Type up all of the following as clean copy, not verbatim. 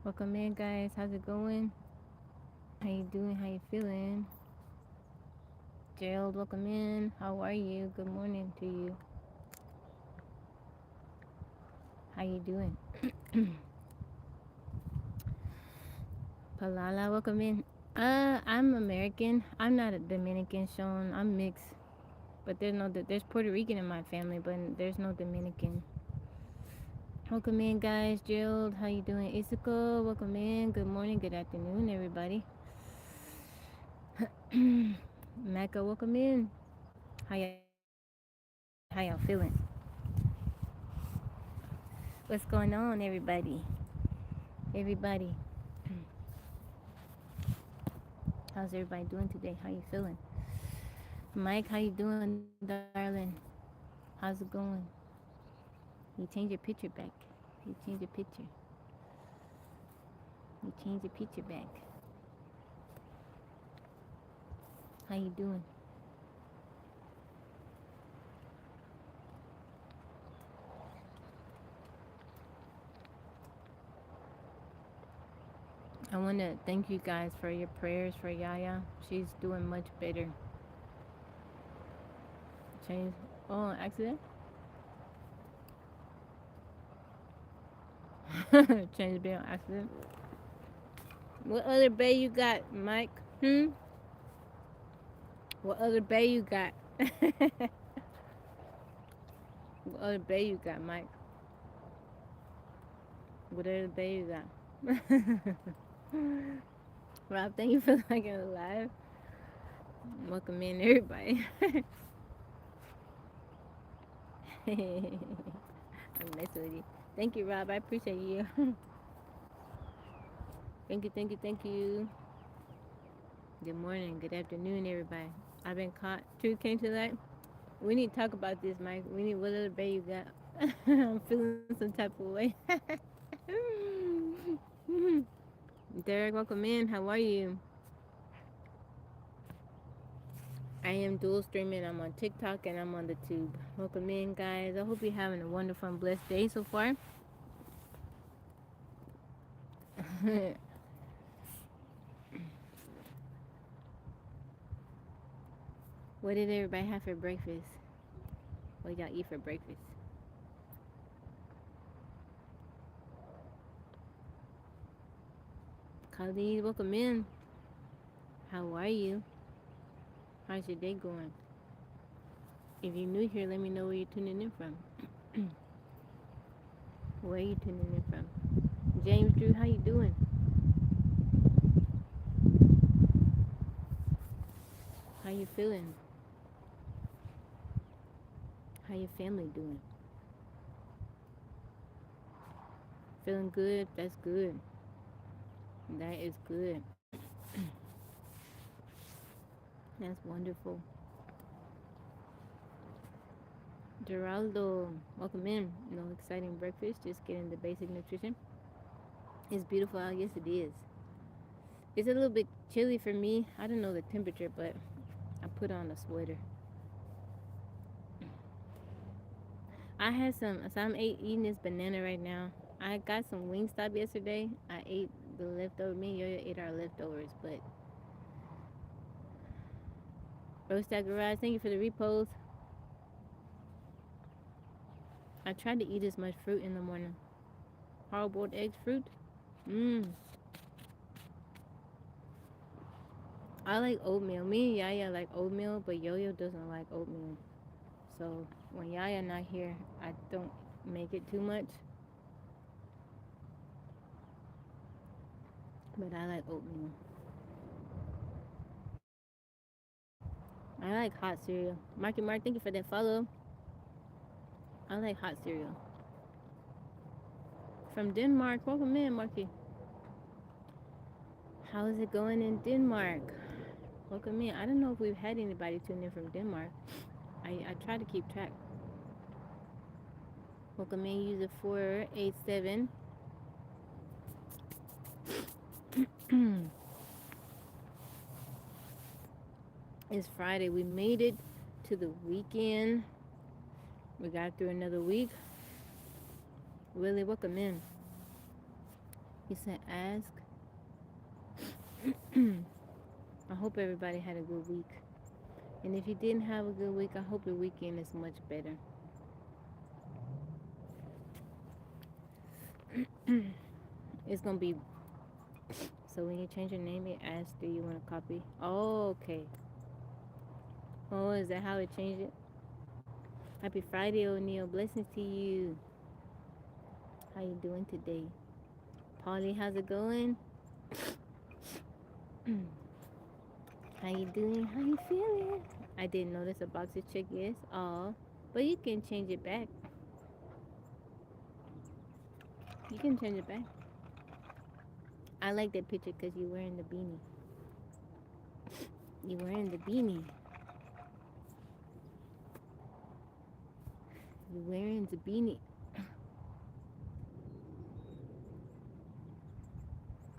Welcome in, guys. How's it going? How you doing? How you feeling? Gerald, welcome in. How are you? Good morning to you. How you doing? Palala, welcome in. I'm American. I'm not a Dominican, Sean. I'm mixed. But there's Puerto Rican in my family, but there's no Dominican. Welcome in, guys. Gerald, how you doing? Isako, welcome in. Good morning, good afternoon, everybody. Mecca, welcome in. How y'all feeling? What's going on, everybody? Everybody, how's everybody doing today? How you feeling? Mike, how you doing, darling? How's it going? You change your picture back. You change your picture. You change your picture back. How you doing? I want to thank you guys for your prayers for Yaya. She's doing much better. Change. Oh, accident? Change the bill accident. What other bay you got, Mike? What other bay you got? What other bay you got, Mike? What other bay you got? Rob, thank you for liking the live. Welcome in, everybody. I'm messing with you. Thank you, Rob. I appreciate you. Thank you, thank you, thank you. Good morning, good afternoon, everybody. I've been caught. Truth came to light. We need to talk about this, Mike. We need what other bay you got. I'm feeling some type of way. Derek, welcome in. How are you? I am dual streaming. I'm on TikTok and I'm on the tube. Welcome in, guys. I hope you're having a wonderful and blessed day so far. What did everybody have for breakfast? What y'all eat for breakfast? Khalid, welcome in. How are you? How's your day going? If you're new here, let me know where you're tuning in from. Where are you tuning in from? James Drew, how you doing? How you feeling? How your family doing? Feeling good? That's good. That is good. That's wonderful. Geraldo, welcome in. No exciting breakfast, just getting the basic nutrition. It's beautiful out. Yes, it is. It's a little bit chilly for me. I don't know the temperature, but I put on a sweater. I had some, so I'm eating this banana right now. I got some Wingstop yesterday. I ate the leftover. Me and Yo-Yo ate our leftovers, but Roasted Garage, thank you for the repost. I tried to eat as much fruit in the morning. Hard boiled eggs, fruit. Mmm. I like oatmeal. Me and Yaya like oatmeal, but Yo-Yo doesn't like oatmeal. So when Yaya not here, I don't make it too much. But I like oatmeal. I like hot cereal. Marky Mark, thank you for that follow. I like hot cereal. From Denmark, welcome in, Marky. How is it going in Denmark? Welcome in. I don't know if we've had anybody tune in from Denmark. I try to keep track. Welcome in, user 487. It's Friday. We made it to the weekend. We got through another week. Willie, welcome in. You said ask. I hope everybody had a good week. And if you didn't have a good week, I hope your weekend is much better. It's gonna be so when you change your name, it asks, do you want to copy? Oh, okay. Oh, is that how it changed it? Happy Friday, O'Neil. Blessings to you. How you doing today? Polly, how's it going? How you doing? How you feeling? I didn't notice a box to check. Yes. Oh, but you can change it back. You can change it back. I like that picture because you're wearing the beanie. You're wearing the beanie. You're wearing the beanie.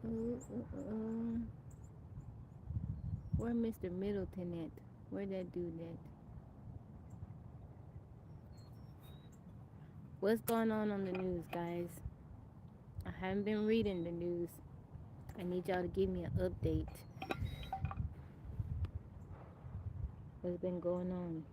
Uh. Where Mr. Middleton at? Where that dude at? What's going on the news, guys? I haven't been reading the news. I need y'all to give me an update. What's been going on?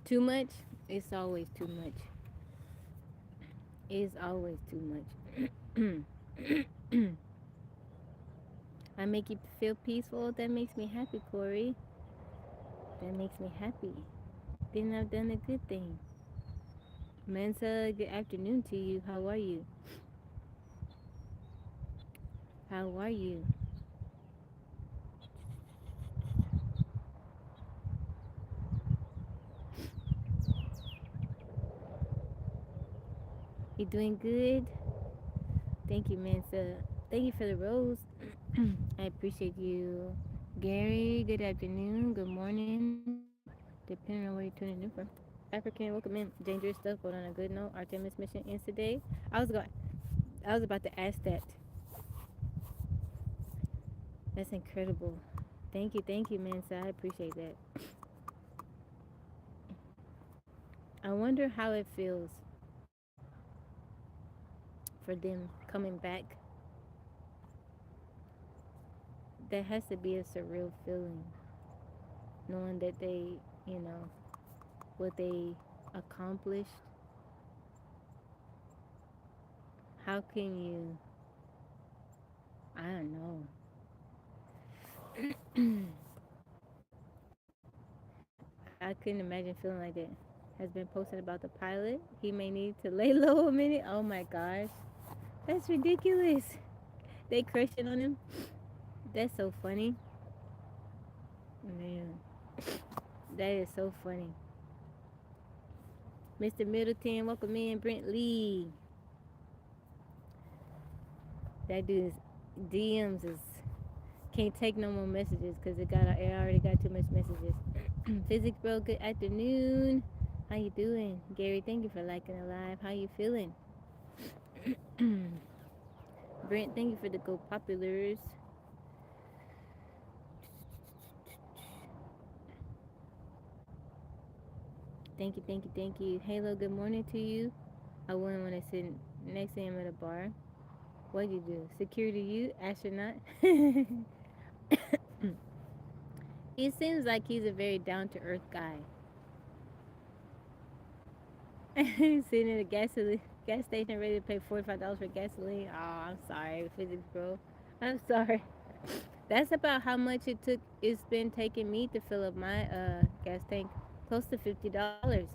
Too much? It's always too much. It's always too much. I make you feel peaceful. That makes me happy, Corey. That makes me happy. Then I've done a good thing. Mensa, good afternoon to you. How are you? How are you? You doing good? Thank you, Mensa. Thank you for the rose. I appreciate you. Gary, good afternoon, good morning, depending on where you're tuning in from. African, welcome in. Dangerous stuff, but on a good note, Artemis mission ends today. I was about to ask that. That's incredible. Thank you, Mensa. I appreciate that. I wonder how it feels for them coming back. That has to be a surreal feeling, knowing that they, you know, what they accomplished. How can you? I don't know. I couldn't imagine feeling like that. Has been posted about the pilot. He may need to lay low a minute. Oh my gosh. That's ridiculous. They crushing on him. That's so funny. Man, that is so funny. Mr. Middleton, welcome in. Brent Lee. That dude's DMs is can't take no more messages because it already got too much messages. Physics bro, good afternoon. How you doing? Gary, thank you for liking the live. How you feeling? Brent, thank you for the go populars. Thank you. Halo, good morning to you. I wouldn't want to sit next to him at a bar. What'd you do? Security you? Astronaut? He seems like he's a very down to earth guy. Sitting at a gas station ready to pay $45 for gasoline. Oh, I'm sorry, physics bro. I'm sorry. That's about how much it's been taking me to fill up my gas tank. Close to $50.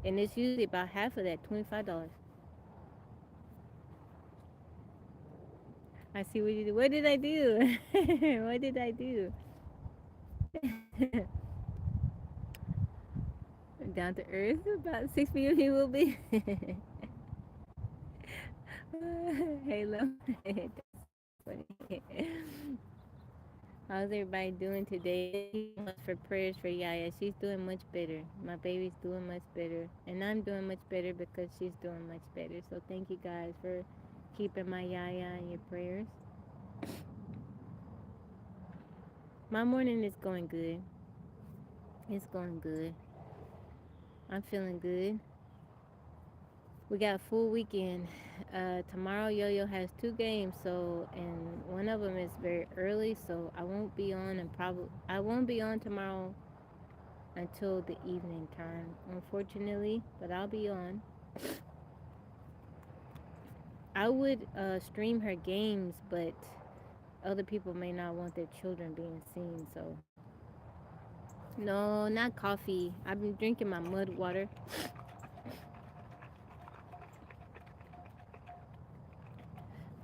And it's usually about half of that, $25. I see what you did. What did I do? What did I do? Down to earth, about 6 million people will be. Halo. That's funny. How's everybody doing today? Thank you so much for prayers for Yaya. She's doing much better. My baby's doing much better. And I'm doing much better because she's doing much better. So thank you guys for keeping my Yaya in your prayers. My morning is going good. It's going good. I'm feeling good. We got a full weekend. Tomorrow Yo-Yo has two games, so and one of them is very early, so I won't be on and probably I won't be on tomorrow until the evening time, unfortunately, but I'll be on. I would stream her games, but other people may not want their children being seen, so no, not coffee. I've been drinking my mud water.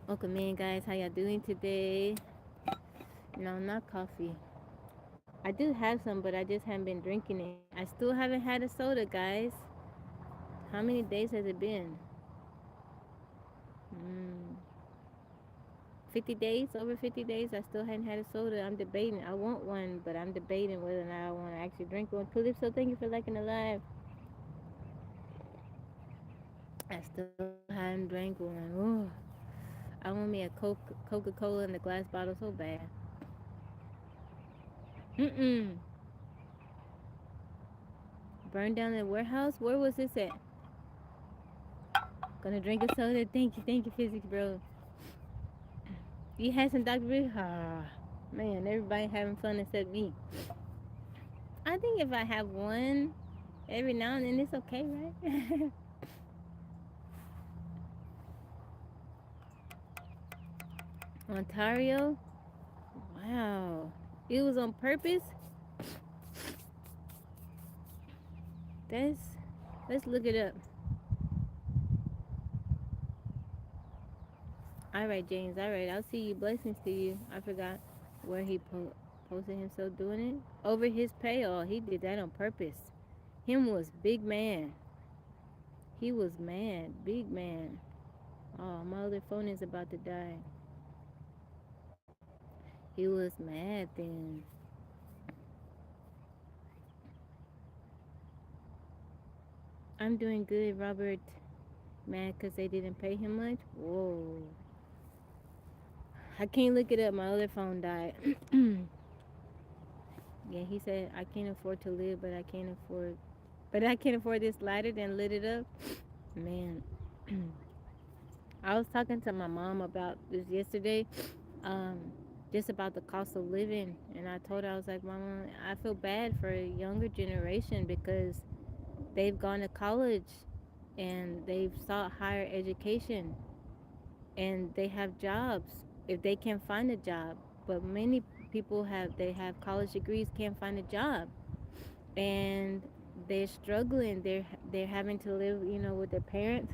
Welcome in, guys. How y'all doing today? No, not coffee. I do have some, but I just haven't been drinking it. I still haven't had a soda, guys. How many days has it been? 50 days? Over 50 days? I still hadn't had a soda. I'm debating. I want one, but I'm debating whether or not I want to actually drink one. Tulip, so thank you for liking the live. I still haven't drank one. Ooh. I want me a Coca-Cola in the glass bottle so bad. Mm-mm. Burned down the warehouse? Where was this at? Gonna drink a soda? Thank you, physics, bro. You had some Dr. Reed? Ah, man, everybody having fun except me. I think if I have one every now and then, it's okay, right? Ontario? Wow. It was on purpose? That's, let's look it up. All right, James. All right, I'll see you. Blessings to you. I forgot where he posted himself doing it. Over his payoff. He did that on purpose. Him was big man. He was mad. Big man. Oh, my other phone is about to die. He was mad then. I'm doing good, Robert. Mad because they didn't pay him much? Whoa. I can't look it up. My other phone died. Yeah, he said I can't afford to live, but I can't afford this lighter. Then lit it up. Man, I was talking to my mom about this yesterday, um, just about the cost of living, and I told her I was like, Mama, I feel bad for a younger generation because they've gone to college and they've sought higher education and they have jobs if they can find a job, but many people have college degrees, can't find a job, and they're struggling. They're having to live, with their parents,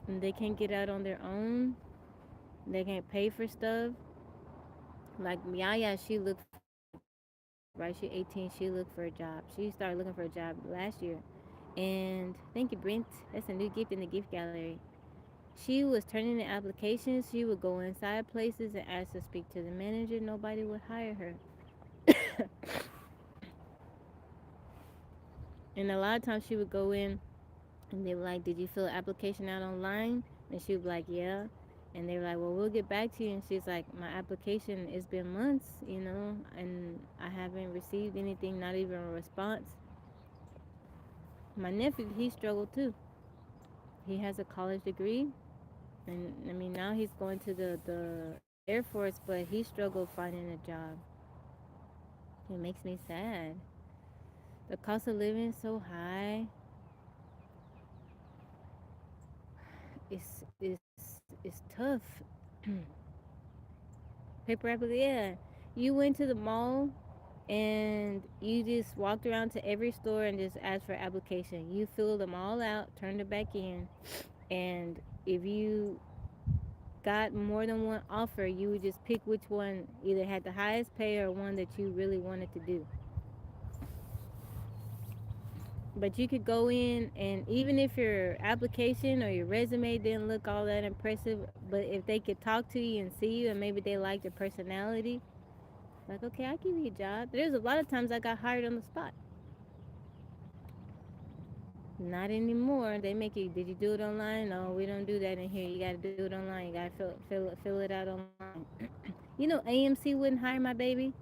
and they can't get out on their own. They can't pay for stuff. Like Yaya, she looked for a job, right? She's 18. She looked for a job. She started looking for a job last year. And thank you, Brent. That's a new gift in the gift gallery. She was turning in applications. She would go inside places and ask to speak to the manager. Nobody would hire her. And a lot of times she would go in and they were like, "Did you fill the application out online?" And she would be like, "Yeah." And they were like, "Well, we'll get back to you." And she's like, "My application, it's been months, and I haven't received anything, not even a response." My nephew, he struggled too. He has a college degree, and I mean, now he's going to the Air Force, but he struggled finding a job. It makes me sad. The cost of living is so high. It's tough. Paper application. Yeah, you went to the mall and you just walked around to every store and just asked for application. You filled them all out, turned it back in, and if you got more than one offer, you would just pick which one either had the highest pay or one that you really wanted to do. But you could go in, and even if your application or your resume didn't look all that impressive, but if they could talk to you and see you and maybe they liked your personality, like, okay, I'll give you a job. There's a lot of times I got hired on the spot. Not anymore. They make you, did you do it online? No, we don't do that in here. You got to do it online. You got to fill it out online. You know, AMC wouldn't hire my baby.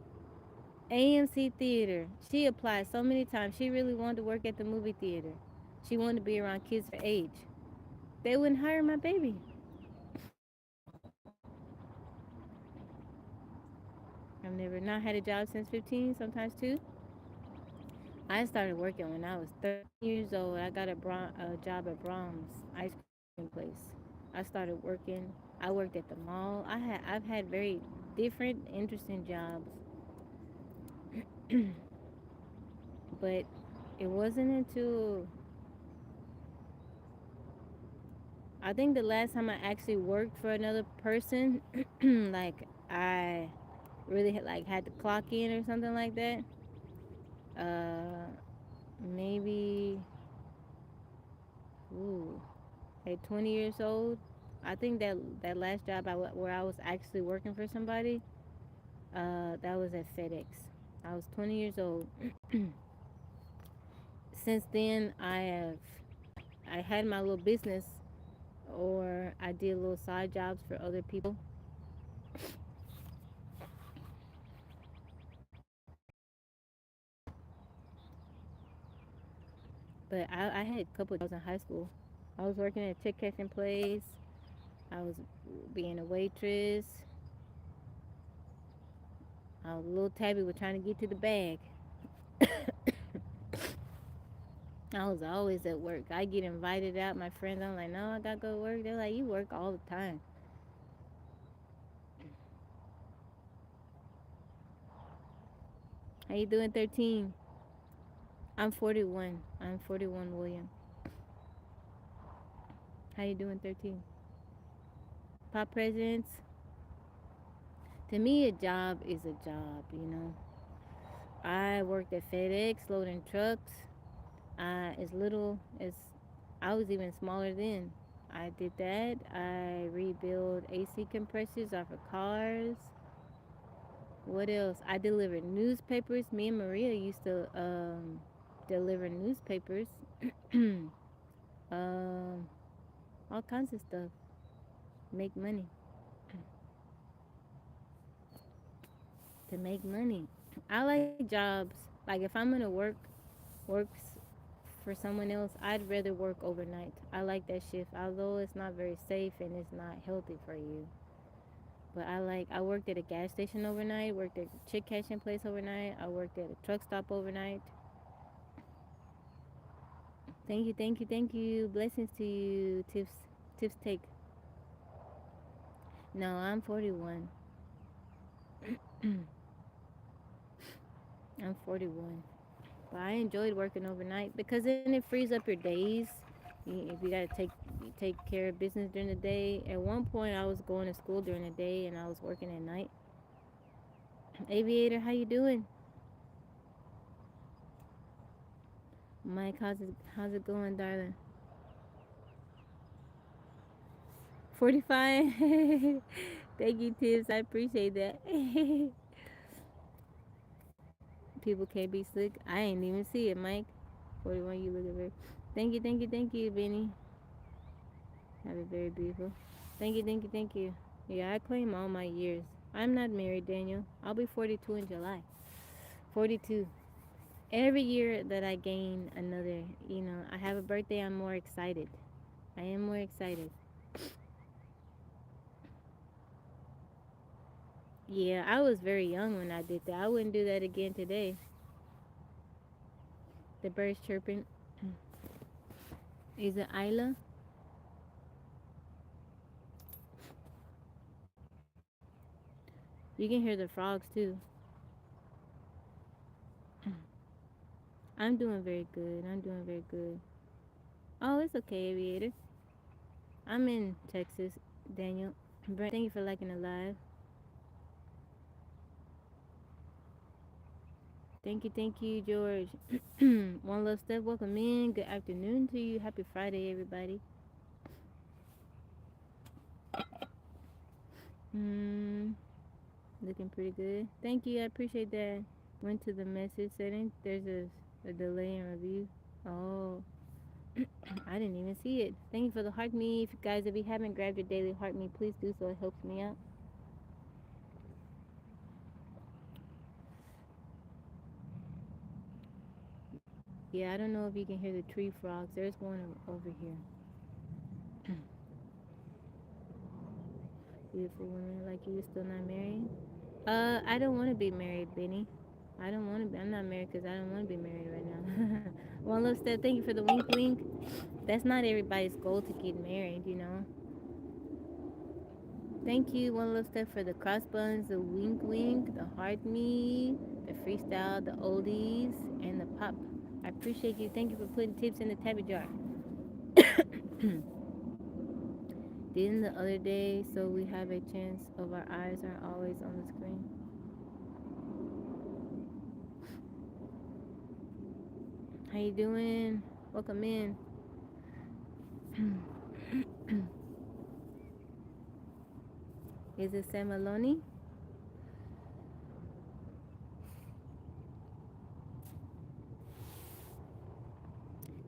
AMC Theater. She applied so many times. She really wanted to work at the movie theater. She wanted to be around kids her age. They wouldn't hire my baby. I've never not had a job since 15, sometimes two. I started working when I was 13 years old. I got a job at Brahms ice cream place. I started working. I worked at the mall. I've had very different, interesting jobs, but it wasn't until I think the last time I actually worked for another person, like I really had to clock in or something like that. Uh, maybe ooh, at 20 years old. I think that last job where I was actually working for somebody, that was at FedEx. I was 20 years old. Since then, I had my little business, or I did little side jobs for other people. But I had a couple of jobs in high school. I was working at a chick catching place. I was being a waitress. I was a little tabby was trying to get to the bag. I was always at work. I get invited out. My friends, I'm like, no, I gotta go to work. They're like, you work all the time. How you doing, 13? I'm 41. I'm 41, William. How you doing, 13? Pop presidents. To me, a job is a job, you know. I worked at FedEx loading trucks. As little as I was even smaller then. I did that. I rebuilt AC compressors off of cars. What else? I delivered newspapers. Me and Maria used to deliver newspapers. um, all kinds of stuff. Make money. To make money. I like jobs. Like if I'm gonna work for someone else, I'd rather work overnight. I like that shift, although it's not very safe and it's not healthy for you. But I worked at a gas station overnight, worked at a chick catching place overnight, I worked at a truck stop overnight. Thank you, thank you, thank you. Blessings to you, Tips take. No, I'm 41. I'm 41. But I enjoyed working overnight because then it frees up your days. If you gotta take care of business during the day. At one point, I was going to school during the day and I was working at night. Aviator, how you doing? Mike, how's it going, darling? 45. Thank you, Tips. I appreciate that. People can't be slick. I ain't even see it, Mike. 41, you look at very. Thank you, thank you, thank you, Benny. Have it very beautiful. Thank you, thank you, thank you. Yeah, I claim all my years. I'm not married, Daniel. I'll be 42 in July. 42. Every year that I gain another, I have a birthday, I'm more excited. I am more excited. Yeah, I was very young when I did that. I wouldn't do that again today. The birds chirping. Is it Isla? You can hear the frogs too. I'm doing very good. I'm doing very good. Oh, it's okay, Aviator. I'm in Texas, Daniel. Brent, thank you for liking the live. Thank you, George. One Love Step, welcome in. Good afternoon to you. Happy Friday, everybody. Mm, looking pretty good. Thank you. I appreciate that. Went to the message setting. There's a delay in review. Oh, I didn't even see it. Thank you for the heart me. If you guys, if you haven't grabbed your daily heart me, please do so. It helps me out. Yeah, I don't know if you can hear the tree frogs. There's one over here. Beautiful woman like you, still not married? I don't want to be married, Benny. I don't want to be. I'm not married because I don't want to be married right now. One little step. Thank you for the wink, wink. That's not everybody's goal to get married, you know. Thank you, One Little Step, for the cross buns, the wink, wink, the heart me, the freestyle, the oldies, and the pop. I appreciate you. Thank you for putting tips in the tabby jar. Didn't the other day, so we have a chance of our eyes aren't always on the screen. How you doing? Welcome in. Is it Sam Maloney?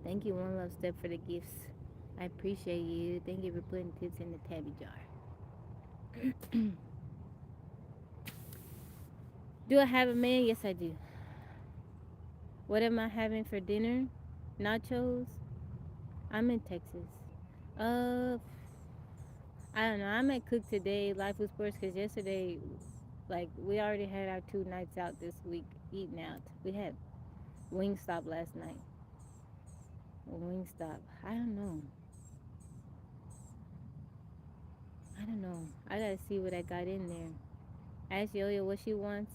Thank you, One Love Step, for the gifts. I appreciate you. Thank you for putting tips in the tabby jar. Do I have a man? Yes, I do. What am I having for dinner? Nachos? I'm in Texas. Uh, I don't know. I might cook today, Life with Sports, because yesterday, like, we already had our 2 nights out this week eating out. We had Wingstop last night. Wingstop. I don't know. I don't know. I gotta see what I got in there. Ask Yo-Yo what she wants.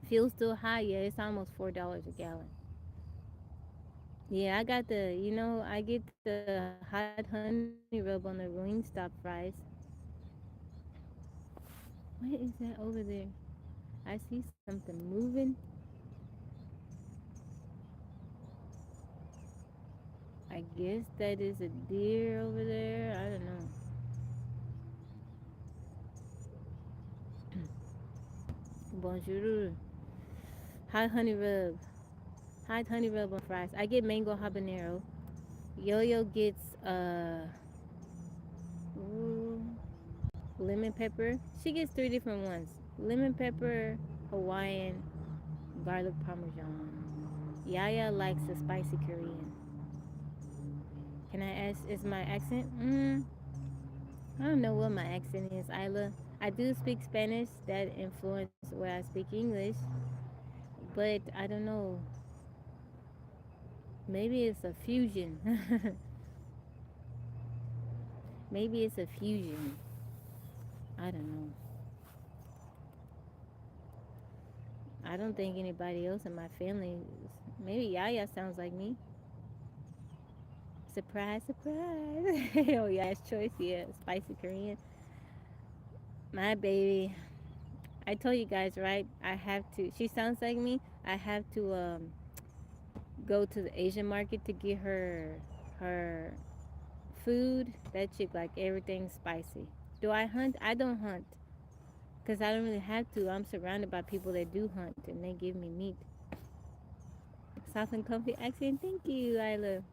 Fuel still high, yeah. It's almost $4 a gallon. Yeah, I got I get the hot honey rub on the Wingstop fries. What is that over there? I see something moving. I guess that is a deer over there. I don't know. Bonjour. Hot honey rub. Hot honey rub on fries. I get mango habanero. Yo-Yo gets ooh, lemon pepper. She gets 3 different ones. Lemon pepper, Hawaiian, garlic parmesan. Yaya likes the spicy Korean. Can I ask, is my accent? I don't know what my accent is, Isla. I do speak Spanish that influence where I speak English, but I don't know. Maybe it's a fusion. Maybe it's a fusion. I don't know. I don't think anybody else in my family. Maybe Yaya sounds like me. Surprise, surprise. Oh, Yaya's choice. Yeah, spicy Korean. My baby. I told you guys, right? I have to. She sounds like me. I have to go to the Asian market to get her food. That chick like everything spicy. Do I hunt? I don't hunt because I don't really have to. I'm surrounded by people that do hunt and they give me meat. Soft and comfy accent. Thank you, Isla.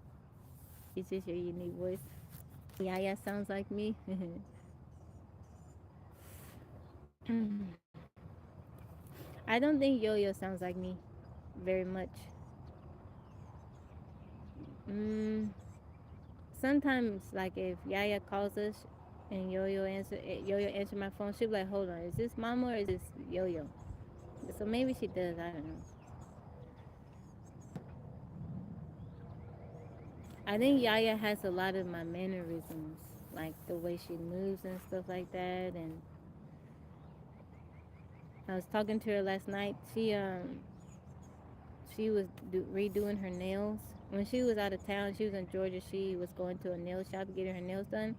It's just your unique voice. Yeah, yeah, sounds like me. I don't think Yo-Yo sounds like me very much. Mm, Sometimes, like if Yaya calls us and Yo-Yo answer my phone, she'll be like, "Hold on, is this Mama or is this Yo-Yo?" So maybe she does. I don't know. I think Yaya has a lot of my mannerisms, like the way she moves and stuff like that. And I was talking to her last night. She was redoing her nails. When she was out of town, she was in Georgia. She was going to a nail shop getting her nails done.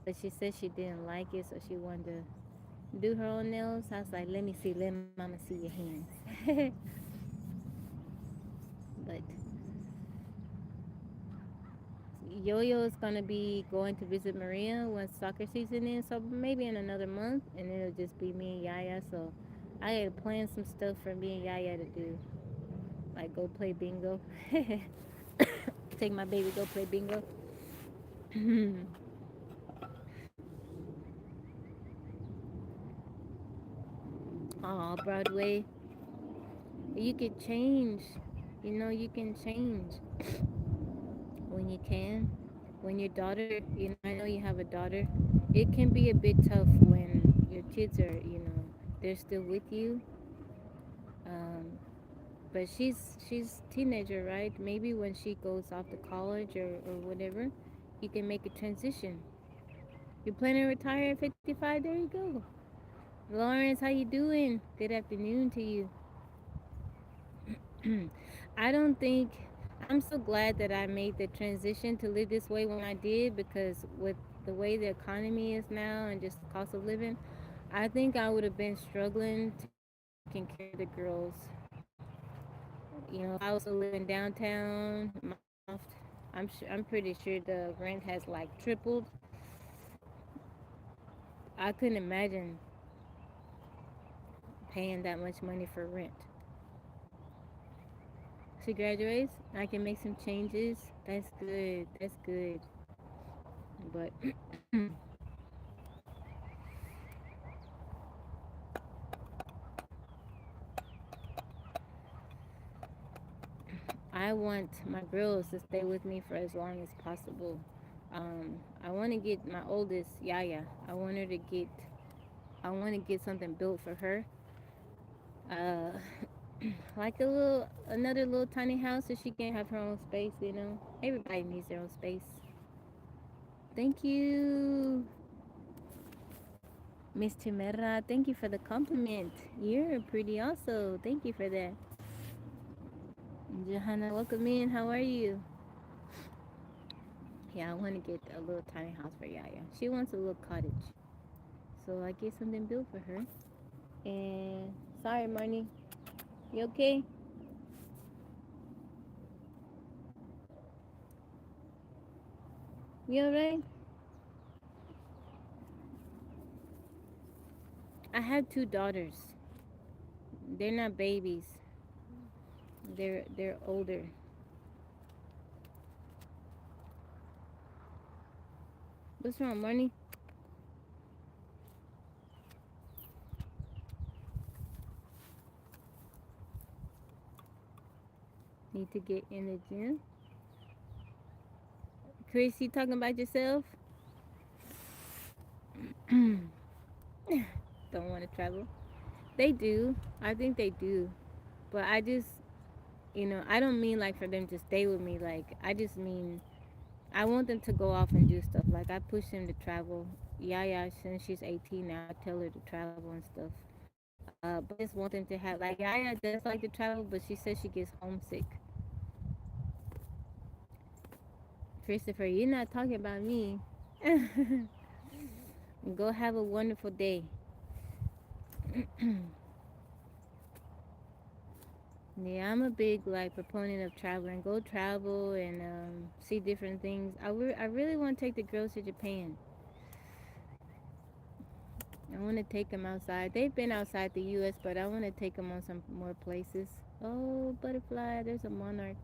But she said she didn't like it, so she wanted to do her own nails. I was like, let me see, let Mama see your hands. But Yo-Yo is gonna be going to visit Maria once soccer season is, so maybe in another month, and it'll just be me and Yaya. So I had to plan some stuff for me and Yaya to do, like go play bingo. Take my baby go play bingo. Oh, Broadway. You could change. You know, you can change when you can. When your daughter, you know, I know you have a daughter. It can be a bit tough when your kids are, you know, they're still with you. Um, but she's teenager, right? Maybe when she goes off to college or whatever, you can make a transition. You plan to retire at 55? There you go. Lawrence, how you doing? Good afternoon to you. I don't think I'm so glad that I made the transition to live this way when I did, because with the way the economy is now and just the cost of living, I think I would have been struggling taking care of the girls. You know, if I was still living downtown, my loft, I'm pretty sure the rent has like tripled. I couldn't imagine paying that much money for rent. She graduates, I can make some changes. That's good. That's good. But I want my girls to stay with me for as long as possible. I want to get my oldest, Yaya. I want her to get. I want to get something built for her. Uh, like another little tiny house so she can have her own space. You know, everybody needs their own space. Thank you, Miss Chimera. Thank you for the compliment. You're pretty also. Thank you for that. Johanna, welcome in. How are you? Yeah, I want to get a little tiny house for Yaya. She wants a little cottage. So I get something built for her. And sorry, Marnie. You okay? You alright? I have two daughters. They're not babies. They're older. What's wrong, Marnie? Need to get in the gym. Chris, you talking about yourself? Don't want to travel. They do. I think they do. But I just, you know, I don't mean like for them to stay with me. Like, I just mean I want them to go off and do stuff. Like, I push them to travel. Yaya, since she's 18 now, I tell her to travel and stuff. But I just want them to have, like, Yaya does like to travel, but she says she gets homesick. Christopher, you're not talking about me. Go have a wonderful day. Yeah, I'm a big like proponent of traveling. Go travel and see different things. I really want to take the girls to Japan. I want to take them outside. They've been outside the U.S., but I want to take them on some more places. Oh, butterfly, there's a monarch.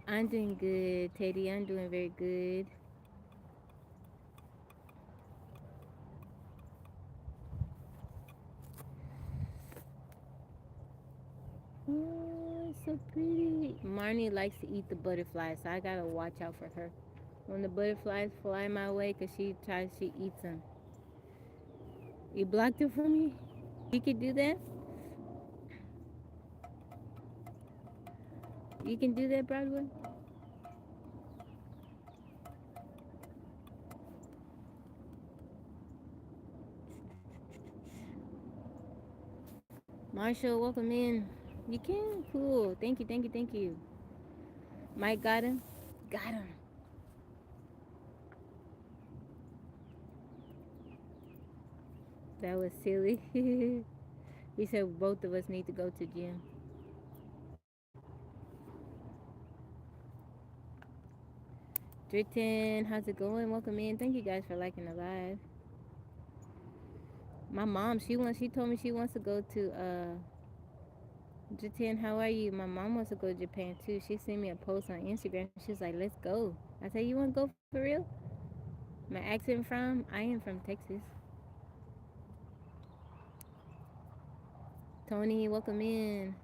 I'm doing good, Teddy. I'm doing very good. Oh, it's so pretty. Marnie likes to eat the butterflies, so I gotta watch out for her. When the butterflies fly my way, cause she eats them. You blocked it for me? You could do that? You can do that, Broadway? Marshall, welcome in. You can? Cool. Thank you, thank you, thank you. Mike got him? Got him. That was silly. He said both of us need to go to gym. Dritten, how's it going? Welcome in. Thank you guys for liking the live. My mom, she told me she wants to go to Dritten, how are you? My mom wants to go to Japan too. She sent me a post on Instagram. She's like, let's go. I said, you want to go for real? My accent from? I am from Texas. Tony, welcome in.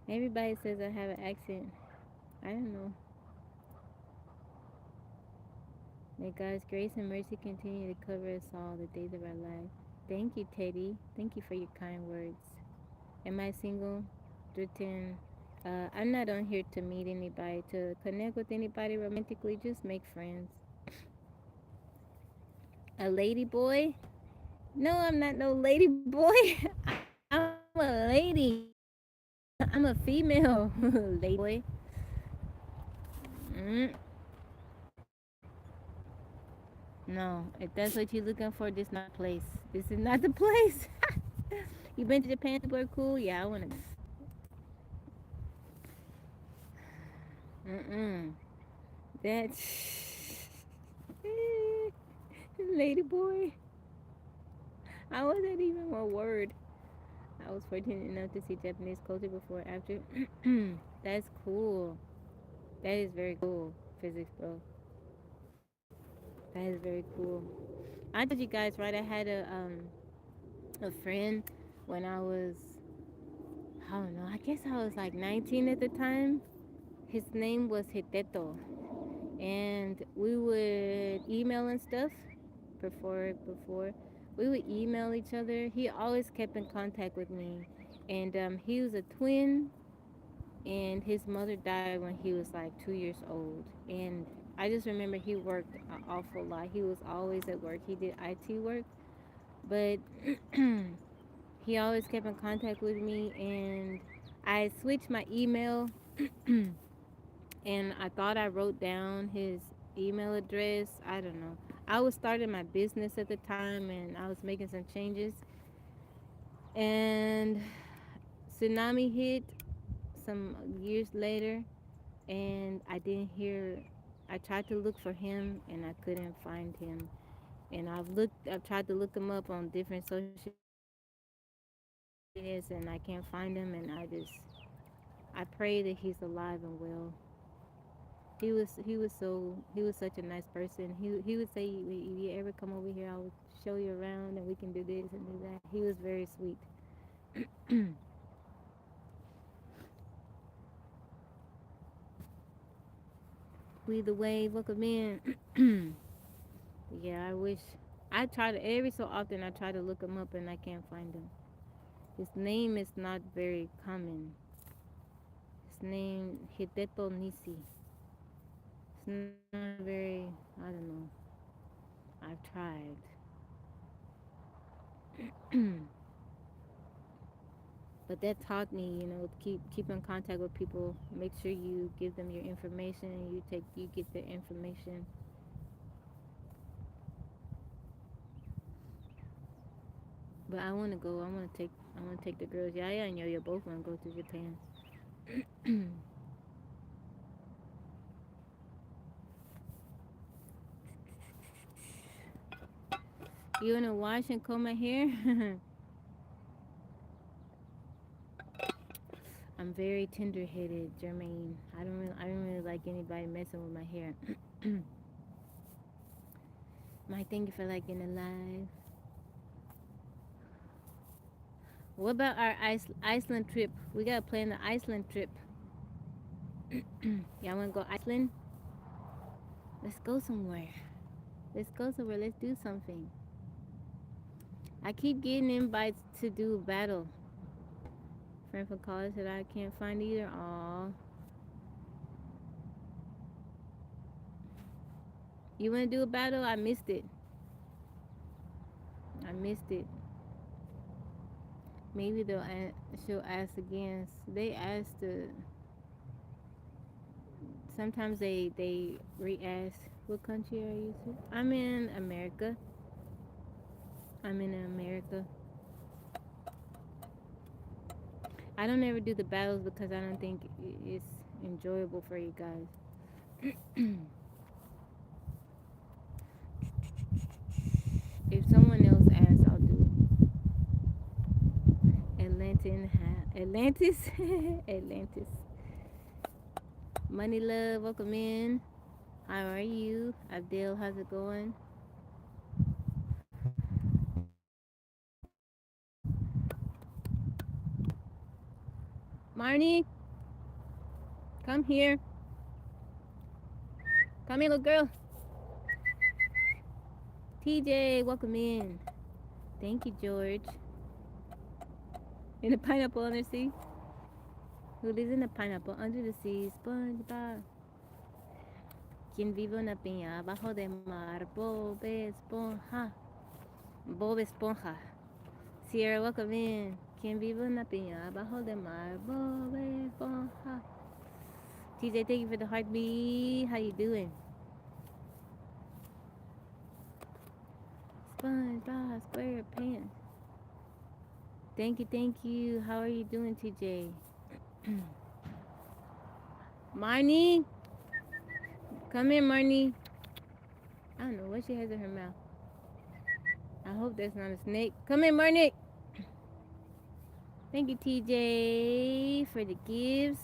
Everybody says I have an accent. I don't know. May God's grace and mercy continue to cover us all the days of our life. Thank you, Teddy. Thank you for your kind words. Am I single? Written. I'm not on here to meet anybody, to connect with anybody romantically. Just make friends. A lady boy? No, I'm not no lady boy. I'm a lady. I'm a female lady boy. No, if that's what you're looking for, this is not the place. This is not the place. You been to Japan? People are cool. Yeah, I wanna. That's lady boy. How was that even a word? I was fortunate enough to see Japanese culture before and after. That's cool. That is very cool. Physics, bro. That is very cool. I told you guys, right? I had a friend when I was, I don't know, I guess I was like 19 at the time. His name was Hiteto, and we would email and stuff before we would email each other. He always kept in contact with me, and he was a twin, and his mother died when he was like 2 years old. And I just remember he worked an awful lot. He was always at work. He did IT work, but he always kept in contact with me, and I switched my email and I thought I wrote down his email address. I don't know. I was starting my business at the time and I was making some changes. And tsunami hit some years later and I didn't hear. I tried to look for him and I couldn't find him. And I've tried to look him up on different social medias and I can't find him, and I pray that he's alive and well. He was such a nice person. He would say, if you ever come over here, I will show you around and we can do this and do that. He was very sweet. We the wave, welcome in. Yeah, I wish. I try to every so often. I try to look him up and I can't find him. His name is not very common. His name Hideto Nisi. It's not very. I don't know. I've tried. But that taught me, keep in contact with people. Make sure you give them your information and you get their information. But I want to go. I want to take the girls. Yaya and Yo-Yo both want to go to Japan. You want to wash and comb my hair? I'm very tender-headed, Jermaine. I don't really like anybody messing with my hair. Mike, thank you for liking the live. What about our Iceland trip? We gotta plan the Iceland trip. Y'all wanna go Iceland? Let's go somewhere. Let's go somewhere. Let's do something. I keep getting invites to do a battle. Friend from college that I can't find either. Aw. You wanna do a battle? I missed it. I missed it. Maybe she'll ask again. They ask to. Sometimes they re-ask. What country are you to? I'm in America. I'm in America. I don't ever do the battles because I don't think it's enjoyable for you guys. If someone else asks, I'll do it. Atlantis, Atlantis. Money Love, welcome in. How are you? Abdel, how's it going? Marnie, come here. Come here, little girl. TJ, welcome in. Thank you, George. In the pineapple under the sea. Who lives in the pineapple under the sea? SpongeBob. Quien vive una piña abajo del mar? Bob Esponja. Bob Esponja. Sierra, welcome in. Quien vive una piña abajo del mar? Bob Esponja. TJ, thank you for the heartbeat. How you doing? SpongeBob SquarePants. Thank you, thank you. How are you doing, TJ? Marnie, come here, Marnie. I don't know what she has in her mouth. I hope that's not a snake. Come here, Marnie. Thank you, TJ, for the gifts.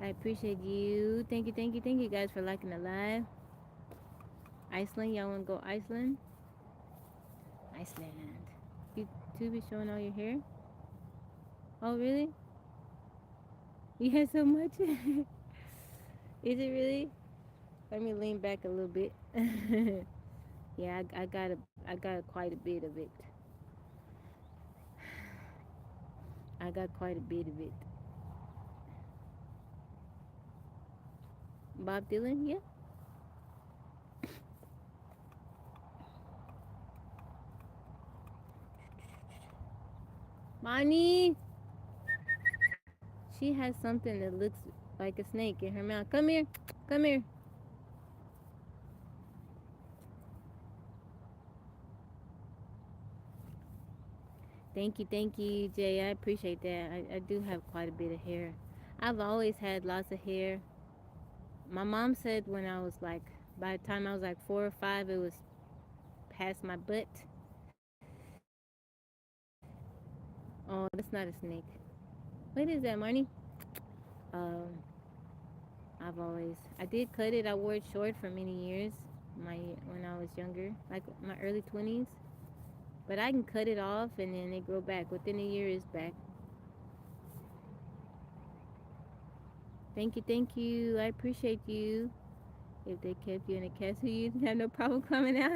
I appreciate you. Thank you guys for liking the live. Iceland, y'all wanna go Iceland? Iceland. YouTube is showing all your hair? Oh, really? You have so much? Is it really? Let me lean back a little bit. Yeah, I got quite a bit of it. I got quite a bit of it. Bob Dylan, yeah. Bonnie, she has something that looks like a snake in her mouth. Come here, come here. Thank you, Jay. I appreciate that. I do have quite a bit of hair. I've always had lots of hair. My mom said when I was like, by the time I was like 4 or 5, it was past my butt. Oh, that's not a snake. What is that, Marnie? Um, I did cut it. I wore it short for many years. When I was younger, like my early 20s. But I can cut it off and then it grow back. Within a year, it's back. Thank you. I appreciate you. If they kept you in a castle, you'd have no problem coming out.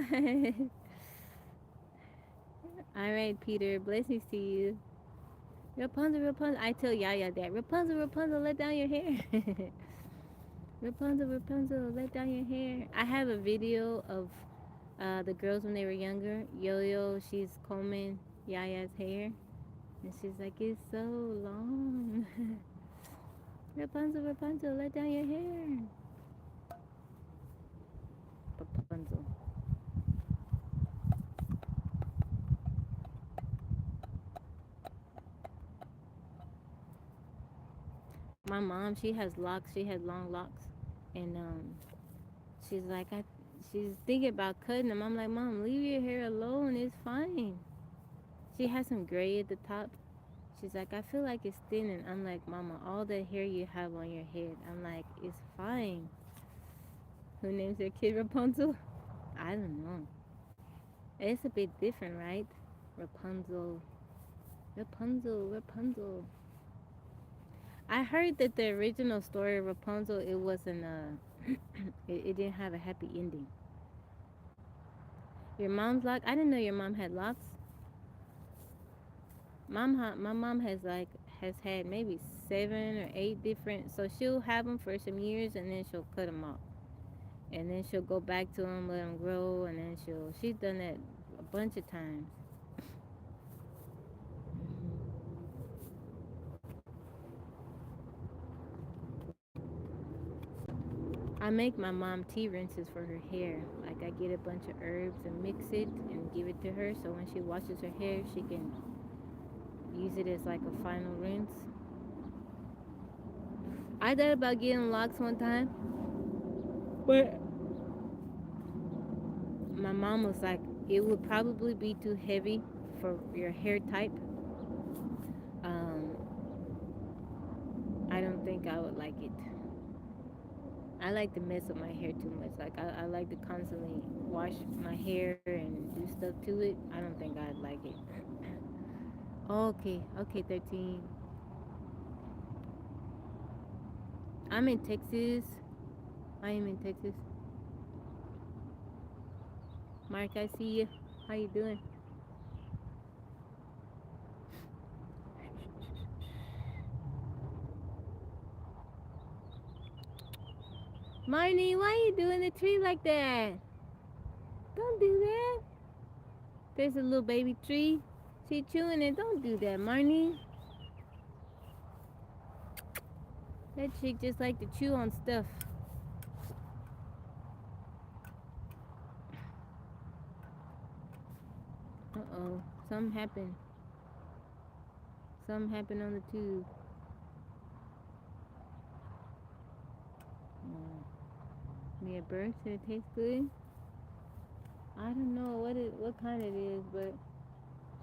All right, Peter. Blessings to you. Rapunzel. I tell Yaya that. Rapunzel, let down your hair. Rapunzel, let down your hair. I have a video of the girls when they were younger. Yo-Yo, she's combing Yaya's hair. And she's like, it's so long. Rapunzel, let down your hair. Rapunzel. My mom, she has locks. She had long locks. And she's like, she's thinking about cutting them. I'm like, Mom, leave your hair alone. It's fine. She has some gray at the top. She's like, I feel like it's thinning. I'm like, Mama, all the hair you have on your head. I'm like, it's fine. Who names their kid Rapunzel? I don't know. It's a bit different, right? Rapunzel. Rapunzel. I heard that the original story of Rapunzel, it wasn't it didn't have a happy ending. Your mom's lock? I didn't know your mom had locks. My mom has had maybe 7 or 8 different. So she'll have them for some years and then she'll cut them off, and then she'll go back to them, let them grow, and then she's done that a bunch of times. I make my mom tea rinses for her hair. Like I get a bunch of herbs and mix it and give it to her, so when she washes her hair, she can use it as like a final rinse. I thought about getting locks one time, but my mom was like, it would probably be too heavy for your hair type. Um, I don't think I would like it. I like to mess up my hair too much. Like I like to constantly wash my hair and do stuff to it. I don't think I'd like it. Okay, 13. I'm in Texas. I am in Texas. Mark, I see you. How you doing? Marnie, why you doing the tree like that? Don't do that. There's a little baby tree. She chewing it. Don't do that, Marnie. That chick just like to chew on stuff. Uh-oh. Something happened. Something happened on the tube. Yeah, bird said it tastes good. I don't know what kind it is, but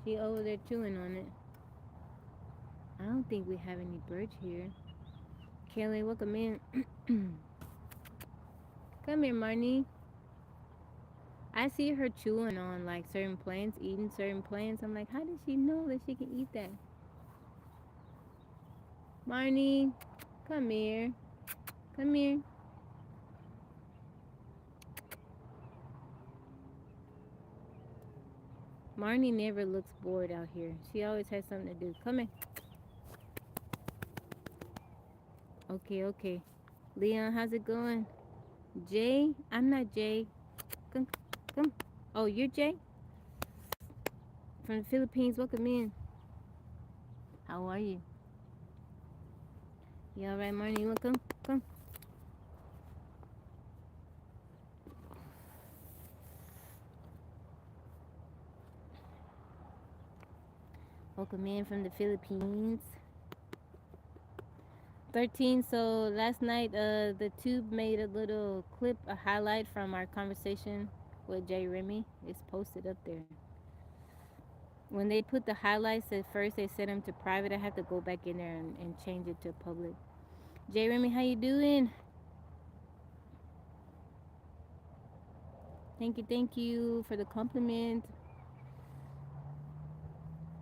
she over there chewing on it. I don't think we have any birds here. Kelly, welcome in. Come here, Marnie. I see her chewing on like certain plants, eating certain plants. I'm like, how does she know that she can eat that? Marnie, come here. Come here. Marnie never looks bored out here. She always has something to do. Come here. Okay, okay. Leon, how's it going? Jay? I'm not Jay. Come, come. Oh, you're Jay? From the Philippines. Welcome in. How are you? You alright, Marnie? You want to come? Come. Welcome in from the Philippines. 13. So last night, the tube made a little clip, a highlight from our conversation with Jay Remy. It's posted up there. When they put the highlights at first, they set them to private. I have to go back in there and change it to public. Jay Remy, how you doing? Thank you for the compliment.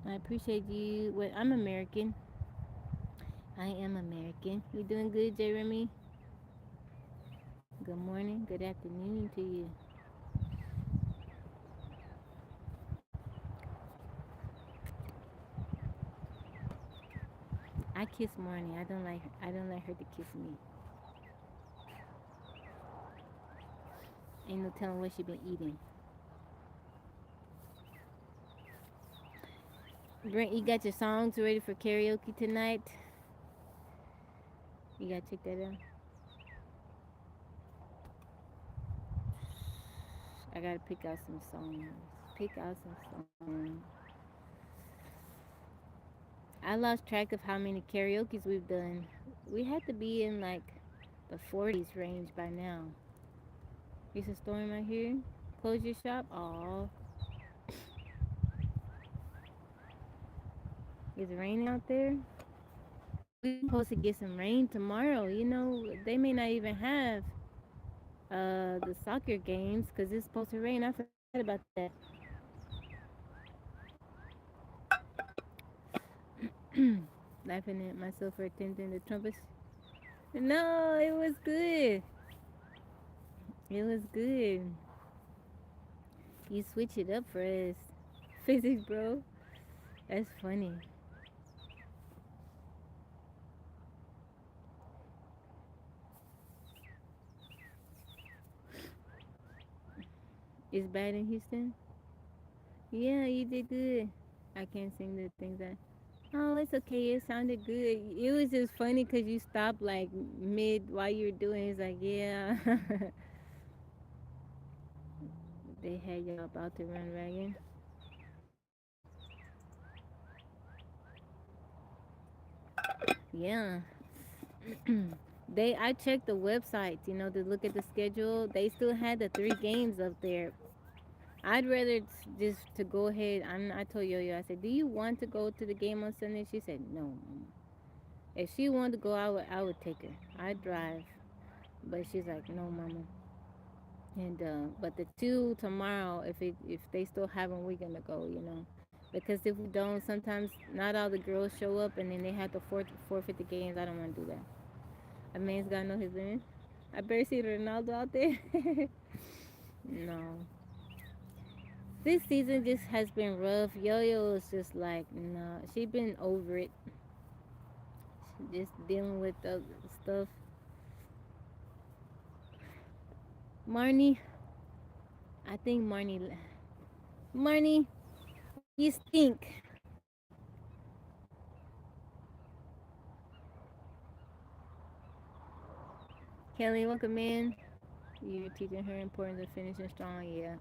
I appreciate you. Well, I'm American. I am American. You doing good, Jay Remy? Good morning, good afternoon to you. I kiss Marnie. I don't like her to kiss me. Ain't no telling what she been eating. Brent, you got your songs ready for karaoke tonight? You gotta check that out. I gotta pick out some songs. Pick out some songs. I lost track of how many karaoke's we've done. We had to be in like the 40s range by now. It's a storm out here. Close your shop. Aw. It's raining out there. We're supposed to get some rain tomorrow. You know, they may not even have the soccer games because it's supposed to rain. I forgot about that. Laughing at myself for attempting the trumpets. No, it was good. It was good. You switch it up for us. Physics, bro. That's funny. It's bad in Houston? Yeah, you did good. I can't sing the things that. Oh, it's okay. It sounded good. It was just funny because you stopped like mid while you were doing it. It's like, yeah. They had y'all about to run ragged. Yeah. I checked the website, to look at the schedule. They still had the 3 games up there. I'd rather just to go ahead. I told Yo-Yo, I said, "Do you want to go to the game on Sunday?" She said, "No, Mama." If she wanted to go, I would take her. I'd drive, but she's like, "No, Mama." And but the 2 tomorrow, if they still have them, we're gonna go. Because if we don't, sometimes not all the girls show up, and then they have to forfeit the games. I don't want to do that. A man's gotta know his limit. I better see Ronaldo out there. No. This season just has been rough. Yo-Yo is just like, no. She been over it. She just dealing with the stuff. Marnie, I think Marnie, you stink. Kelly, welcome in. You're teaching her importance of finishing strong. Yeah.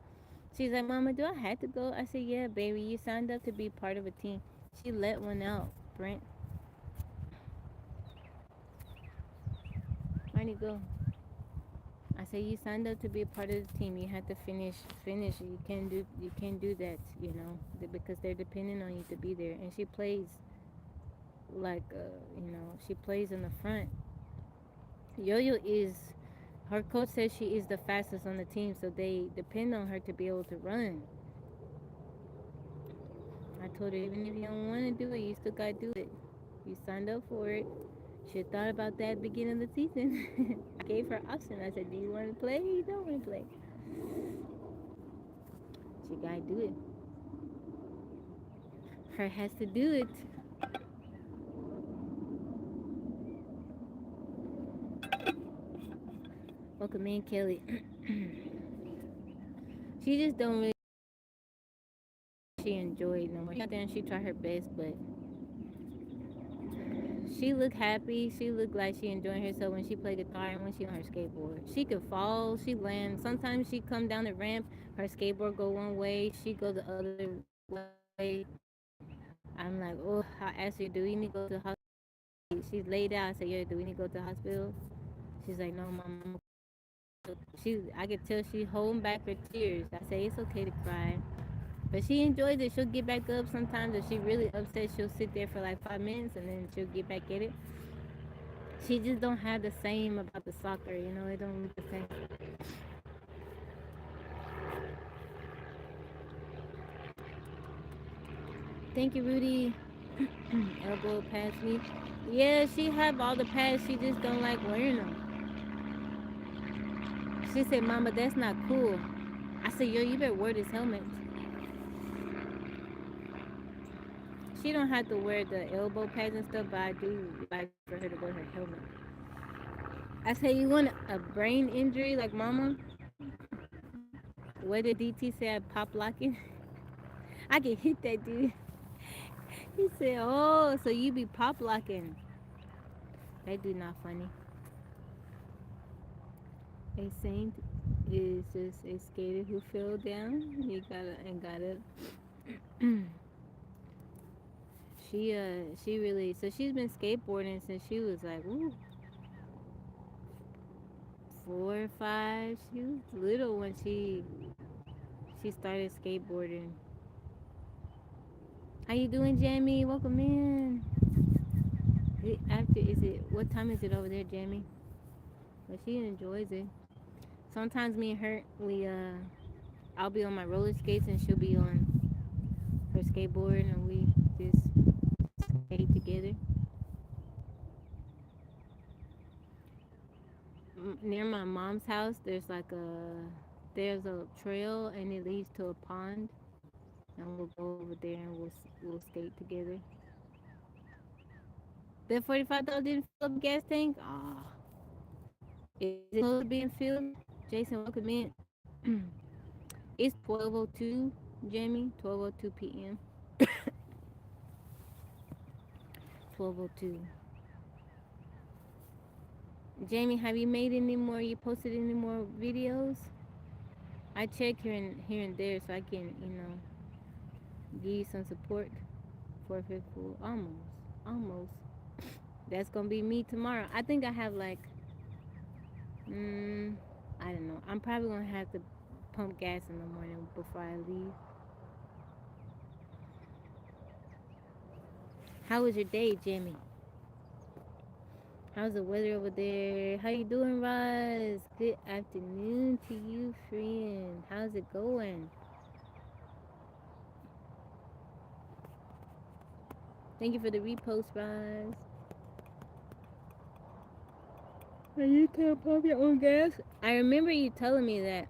She's like, Mama, do I have to go? I said, yeah, baby. You signed up to be part of a team. She let one out, Brent. Marnie, go. I said, you signed up to be a part of the team. You have to finish. You can't do that, because they're depending on you to be there. And she plays like, she plays in the front. Yo-Yo is her coach says she is the fastest on the team, so they depend on her to be able to run. I told her, even if you don't want to do it, you still gotta do it. You signed up for it. She thought about that at the beginning of the season. I gave her option. I said, do you want to play? You don't want to play. She gotta do it. Her has to do it. Welcome in, Kelly. She just don't really she enjoyed no more. She out there and she tried her best, but she looked happy. She looked like she enjoying herself when she played guitar and when she on her skateboard. She could fall, she land. Sometimes she come down the ramp, her skateboard go one way, she go the other way. I'm like, oh, I asked her, do we need to go to the hospital? She's laid out. I said, yeah, do we need to go to the hospital? She's like, no, mom. I could tell she holding back her tears. I say it's okay to cry, but she enjoys it. She'll get back up sometimes. If she really upset, she'll sit there for like 5 minutes and then she'll get back at it. She just don't have the same about the soccer. It don't look the same. Thank you, Rudy. Elbow past me. Yeah, she have all the pads. She just don't like wearing them. She said, "Mama, that's not cool." I said, "Yo, you better wear this helmet." She don't have to wear the elbow pads and stuff, but I do like for her to wear her helmet. I said, "You want a brain injury like Mama?" What did DT say? I pop locking. I can hit that dude. He said, "Oh, so you be pop locking?" That dude not funny. A saint is just a skater who fell down. He got up. She really so she's been skateboarding since she was like 4 or 5. She was little when she started skateboarding. How you doing, Jamie? Welcome in. Is it what time is it over there, Jamie? But she enjoys it. Sometimes me and her I'll be on my roller skates and she'll be on her skateboard and we just skate together. Near my mom's house, there's a trail and it leads to a pond, and we'll go over there and we'll skate together. That $45 didn't fill up the gas tank. Ah, is it close to being filled? Jason, welcome in. It's 12:02, Jamie. 12:02 p.m. 12:02. Jamie, have you made any more? You posted any more videos? I check here and there so I can give you some support. 4 almost. That's gonna be me tomorrow. I think I have like, I don't know. I'm probably gonna have to pump gas in the morning before I leave. How was your day, Jimmy? How's the weather over there? How you doing, Roz? Good afternoon to you, friend. How's it going? Thank you for the repost, Roz. You can't pump your own gas. I remember you telling me that.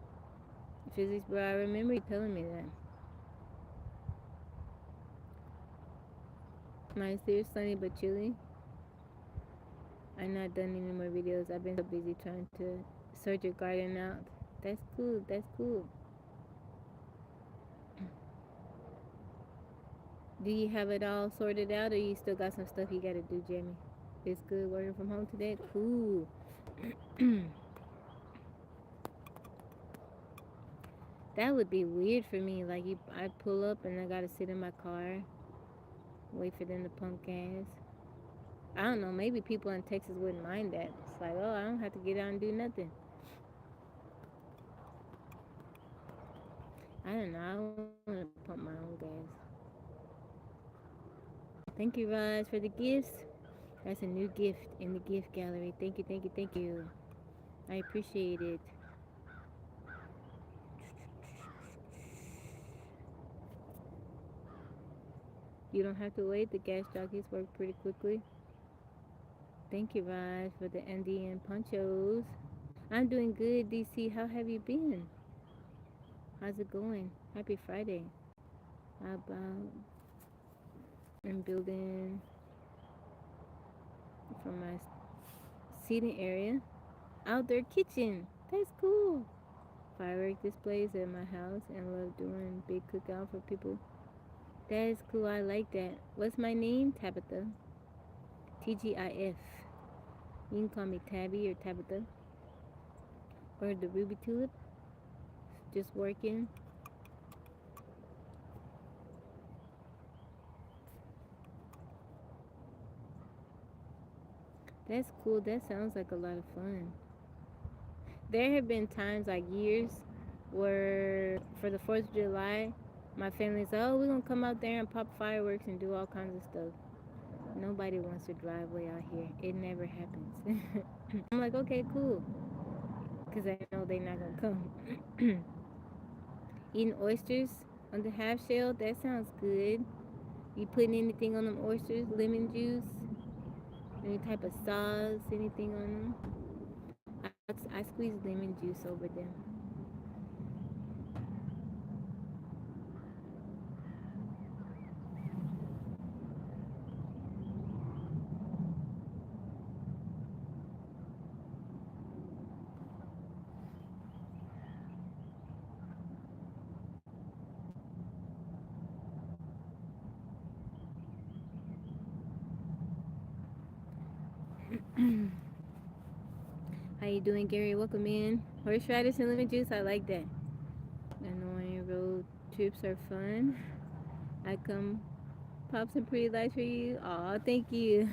Physics, bro. I remember you telling me that. Nice here, sunny but chilly. I'm not done any more videos. I've been so busy trying to sort your garden out. That's cool. That's cool. Do you have it all sorted out, or you still got some stuff you gotta do, Jamie? It's good working from home today. Cool. That would be weird for me. Like I pull up and I gotta sit in my car, wait for them to pump gas. I don't know. Maybe people in Texas wouldn't mind that. It's like, oh, I don't have to get out and do nothing. I don't know. I want to pump my own gas. Thank you, Raj, for the gifts. That's a new gift in the gift gallery. Thank you, thank you, thank you. I appreciate it. You don't have to wait. The gas jockeys work pretty quickly. Thank you, Raj, for the Indian ponchos. I'm doing good, DC. How have you been? How's it going? Happy Friday. How about I'm building from my seating area? Outdoor kitchen. That's cool. Firework displays at my house and love doing big cookout for people. That is cool. I like that. What's my name? Tabitha. TGIF. You can call me Tabby or Tabitha. Or the Ruby Tulip. Just working. That's cool. That sounds like a lot of fun. There have been times, like years, where for the 4th of July, my family's, oh, we're going to come out there and pop fireworks and do all kinds of stuff. Nobody wants to drive way out here. It never happens. I'm like, okay, cool. Because I know they're not going to come. Eating oysters on the half shell, that sounds good. You putting anything on them oysters? Lemon juice? Any type of sauce? Anything on them? I squeeze lemon juice over them. How you doing, Gary? Welcome in. Horseradish and lemon juice, I like that. Annoying road trips are fun. I come pop some pretty lights for you. Aw, thank you.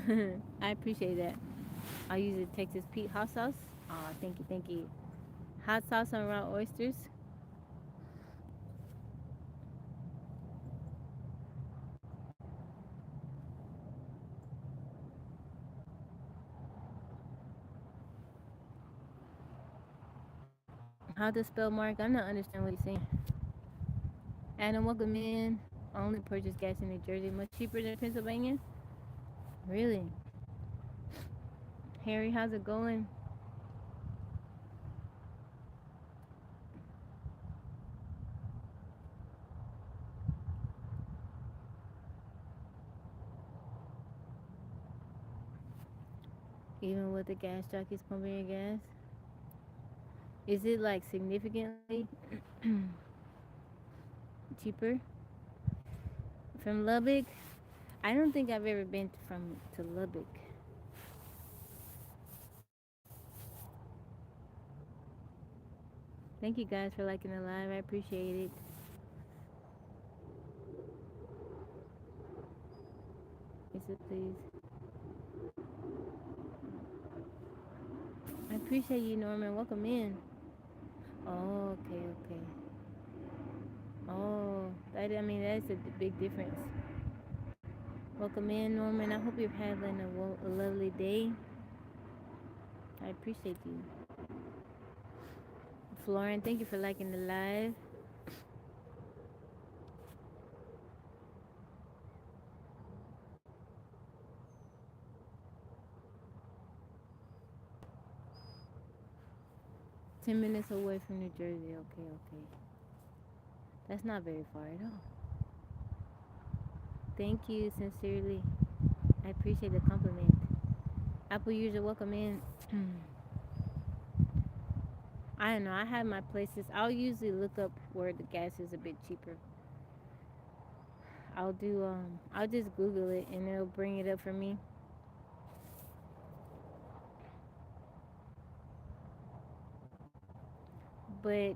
I appreciate that. I'll use the Texas Pete hot sauce. Aw, thank you, thank you. Hot sauce on raw oysters. How to spell Mark? I'm not understanding what he's saying. Adam, welcome in. Only purchase gas in New Jersey. Much cheaper than Pennsylvania? Really? Harry, how's it going? Even with the gas jockeys pumping your gas? Is it like significantly cheaper from Lubbock? I don't think I've ever been from to Lubbock. Thank you guys for liking the live. I appreciate it. Is it please? I appreciate you, Norman. Welcome in. Oh, okay, okay. Oh, I mean that's a big difference. Welcome in, Norman. I hope you're having a lovely day. I appreciate you. Florin, thank you for liking the live. 10 minutes away from New Jersey. Okay, okay. That's not very far at all. Thank you, sincerely. I appreciate the compliment. Apple user, welcome in. I don't know. I have my places. I'll usually look up where the gas is a bit cheaper. I'll just Google it and it'll bring it up for me. But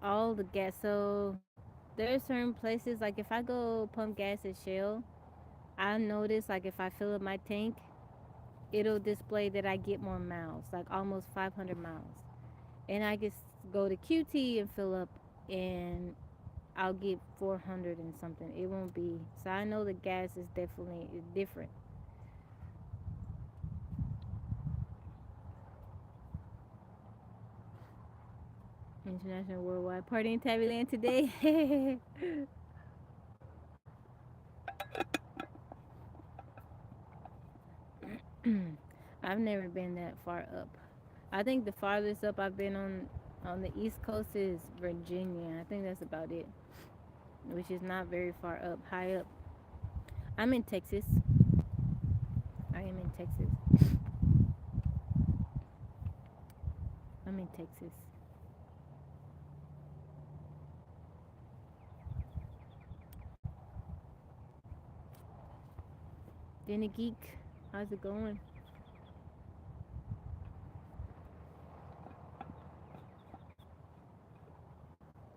all the gas, so there are certain places, like if I go pump gas at Shell, I notice like if I fill up my tank, it'll display that I get more miles, like almost 500 miles. And I can go to QT and fill up, and I'll get 400 and something. It won't be. So I know the gas is definitely different. International worldwide party in Tabby Land today. I've never been that far up. I think the farthest up I've been on the East Coast is Virginia. I think that's about it, which is not very far up, high up. I'm in Texas. I am in Texas. I'm in Texas. Dinner Geek, how's it going?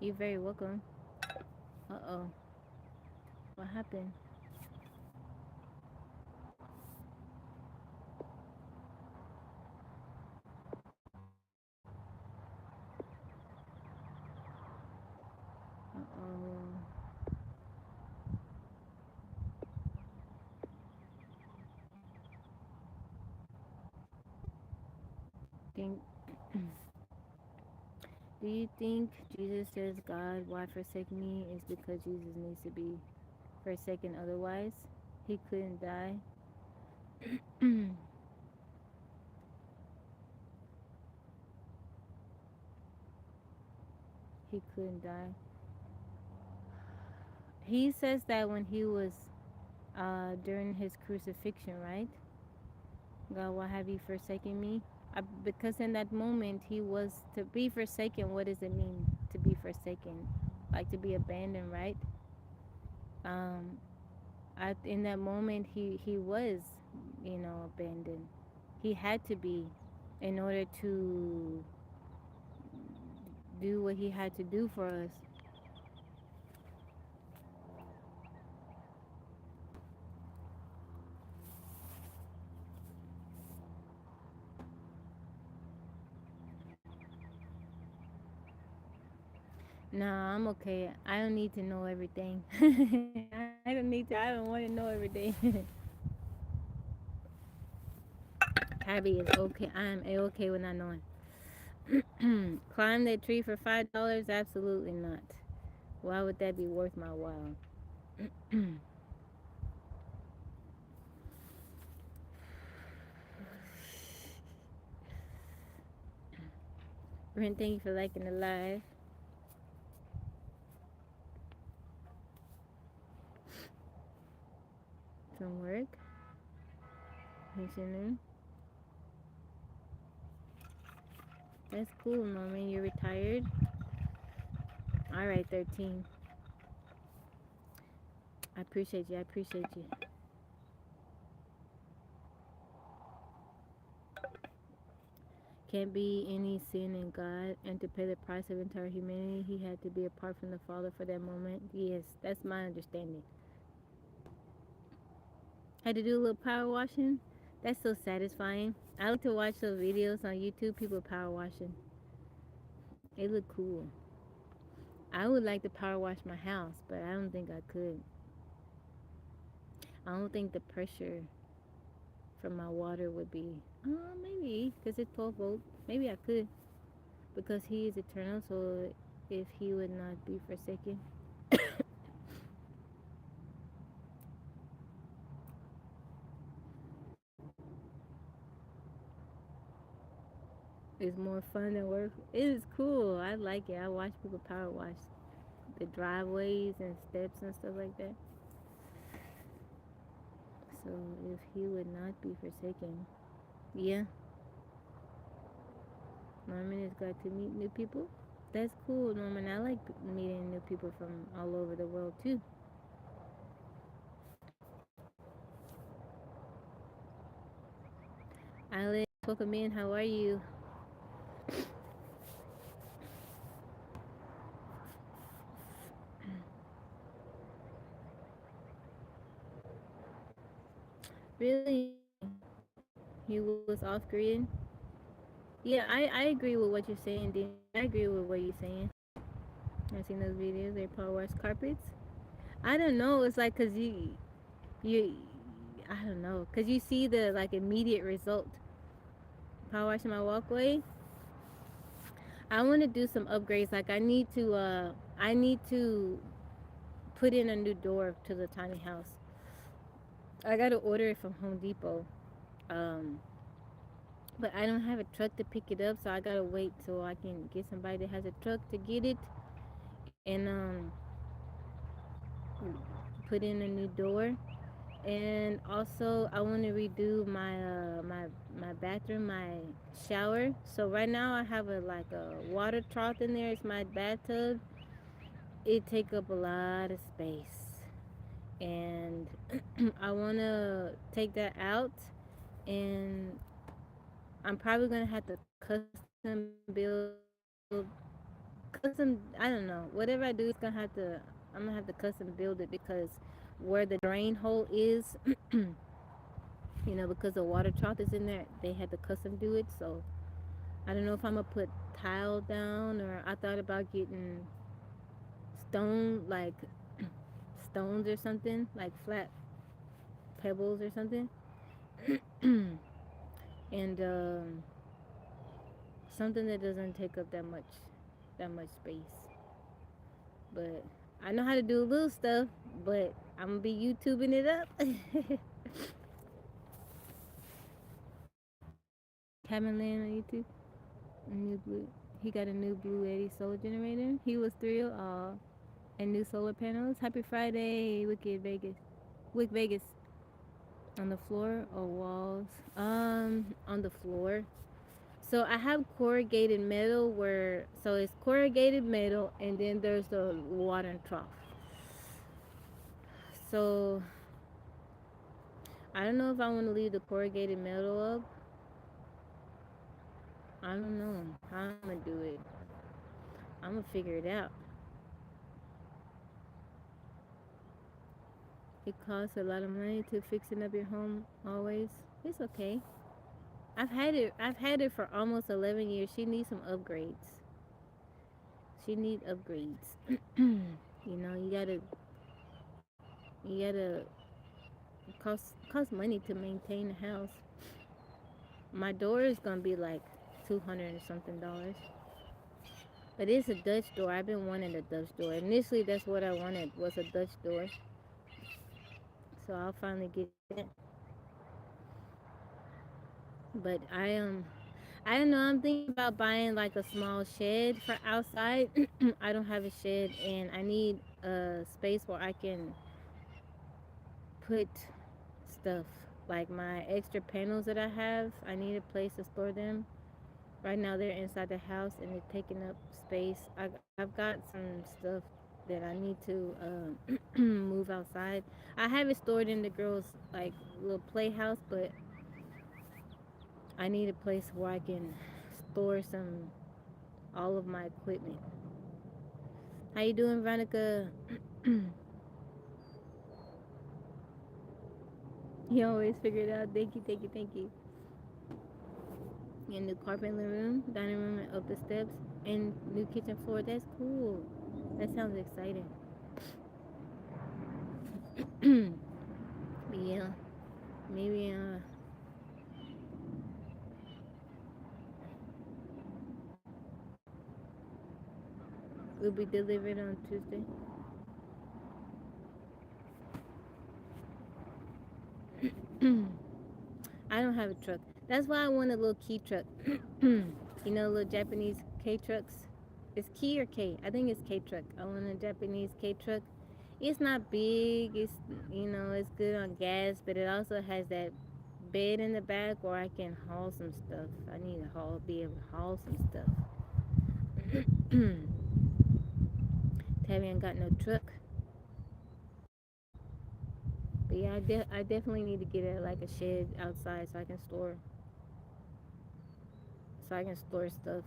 You're very welcome. Uh-oh. What happened? Uh-oh. Think Do you think Jesus says, God, why forsake me, is because Jesus needs to be forsaken otherwise? He couldn't die. He couldn't die. He says that when he was during his crucifixion, right? God, why have you forsaken me? Because in that moment he was to be forsaken. What does it mean to be forsaken? Like to be abandoned, right? Um, in that moment he was, abandoned. He had to be, in order to do what he had to do for us. Nah, I'm okay. I don't need to know everything. I don't need to. I don't want to know everything. Tabby is okay. I am a-okay with not knowing. Climb that tree for $5? Absolutely not. Why would that be worth my while? Brent, thank you for liking the live. From work. Listening. That's cool, Norman. You're retired? Alright, 13. I appreciate you. I appreciate you. Can't be any sin in God, and to pay the price of entire humanity, he had to be apart from the Father for that moment. Yes, that's my understanding. Had to do a little power washing. That's so satisfying. I like to watch those videos on YouTube, people power washing. They look cool. I would like to power wash my house, but I don't think I could. I don't think the pressure from my water would be, maybe, because it's 12 volt. Maybe I could, because he is eternal, so if he would not be forsaken. It's more fun than work. It is cool. I like it. I watch people power wash the driveways and steps and stuff like that. So if he would not be forsaken, yeah, Norman has got to meet new people. That's cool, Norman. I like meeting new people from all over the world too. Alex, welcome in. How are you? Really? He was off grid? Yeah, I agree with what you're saying, Danny. I agree with what you're saying. I've seen those videos. They power wash carpets. I don't know. It's like because you, I don't know, because you see the like immediate result. Power washing my walkway. I want to do some upgrades. Like I need to put in a new door to the tiny house. I got to order it from Home Depot. Um, but I don't have a truck to pick it up, so I gotta wait till I can get somebody that has a truck to get it and put in a new door. And also, I want to redo my bathroom, my shower. So right now, I have a like a water trough in there. It's my bathtub. It take up a lot of space, and I want to take that out. And I'm probably gonna have to custom build custom. I don't know. Whatever I do, I'm gonna have to custom build it because where the drain hole is, because the water trough is in there, they had to custom do it. So I don't know if I'm gonna put tile down, or I thought about getting stone, like stones or something, like flat pebbles or something, and something that doesn't take up that much space. But I know how to do a little stuff, but I'm gonna be YouTubing it up. Cabin Land on YouTube. A new blue. He got a new Blue 80 solar generator. He was thrilled. And new solar panels. Happy Friday, Wicked Vegas. Wick Vegas. On the floor or walls? On the floor. So I have corrugated metal so it's corrugated metal and then there's the water trough. So I don't know if I want to leave the corrugated metal up. I don't know how I'm gonna do it. I'm gonna figure it out. It costs a lot of money to fixing up your home always. It's okay. I've had it for almost 11 years. She needs some upgrades. She needs upgrades. You gotta cost money to maintain the house. My door is gonna be like 200 and something dollars. But it's a Dutch door. I've been wanting a Dutch door. Initially, that's what I wanted was a Dutch door. So I'll finally get that. But I don't know. I'm thinking about buying like a small shed for outside. I don't have a shed, and I need a space where I can put stuff like my extra panels that I have. I need a place to store them. Right now, they're inside the house and they're taking up space. I've got some stuff that I need to move outside. I have it stored in the girls' like little playhouse, but I need a place where I can store all of my equipment. How you doing, Veronica? You always figure it out. Thank you, thank you, thank you. And new carpet in the room, dining room, and up the steps, and new kitchen floor. That's cool. That sounds exciting. Yeah, maybe will be delivered on Tuesday. I don't have a truck. That's why I want a little key truck. You know, little Japanese K trucks. It's K or K. I think it's K truck. I want a Japanese K truck. It's not big. It's, you know, it's good on gas, but it also has that bed in the back where I can haul some stuff. I need to be able to haul some stuff. Tabby ain't got no truck, but yeah, I definitely need to get like a shed outside so I can store stuff.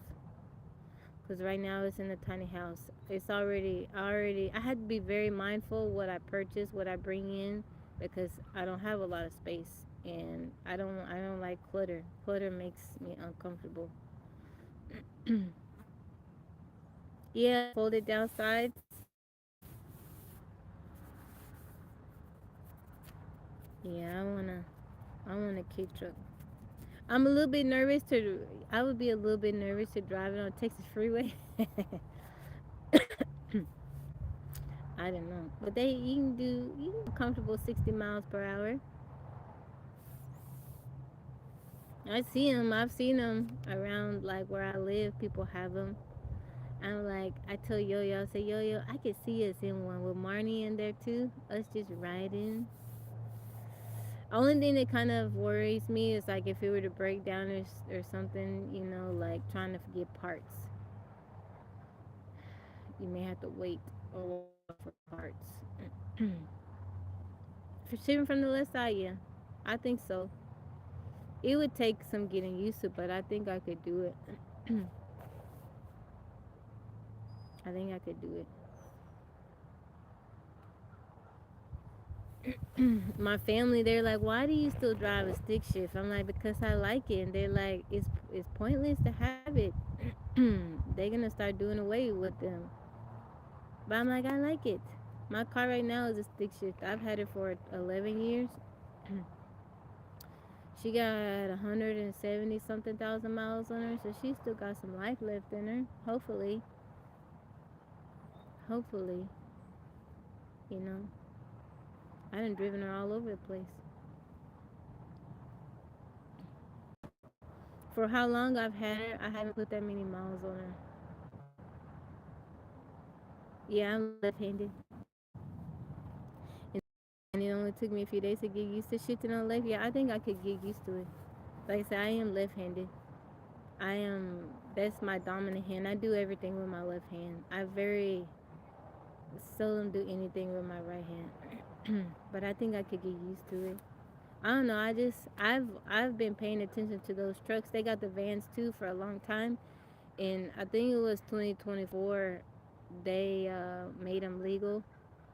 Cause right now it's in a tiny house. It's already. I had to be very mindful what I purchase, what I bring in, because I don't have a lot of space, and I don't like clutter. Clutter makes me uncomfortable. Yeah, folded down sides. Yeah, I want a K truck. I'm a little bit nervous to. I would be a little bit nervous to drive it on Texas freeway. I don't know, but you can do comfortable 60 miles per hour. I see them. I've seen them around like where I live. People have them. I'm like, I tell Yo Yo, I say Yo Yo, I could see us in one with Marnie in there too. Us just riding. Only thing that kind of worries me is like if it were to break down or something, you know, like trying to get parts. You may have to wait a while for parts. For shipping from the left side, yeah, I think so. It would take some getting used to, but I think I could do it. I think I could do it. My family, they're like, "Why do you still drive a stick shift?" I'm like, "Because I like it." And they're like, "It's pointless to have it. They're gonna start doing away with them." But I'm like, "I like it." My car right now is a stick shift. I've had it for 11 years. She got 170 something thousand miles on her, so she still got some life left in her. Hopefully, hopefully, you know. I done driven her all over the place. For how long I've had her, I haven't put that many miles on her. Yeah, I'm left-handed, and it only took me a few days to get used to shifting on left. Yeah, I think I could get used to it. Like I said, I am left-handed. I am. That's my dominant hand. I do everything with my left hand. I very seldom do anything with my right hand. But I think I could get used to it. I don't know. I've been paying attention to those trucks. They got the vans too for a long time, and I think it was 2024 they made them legal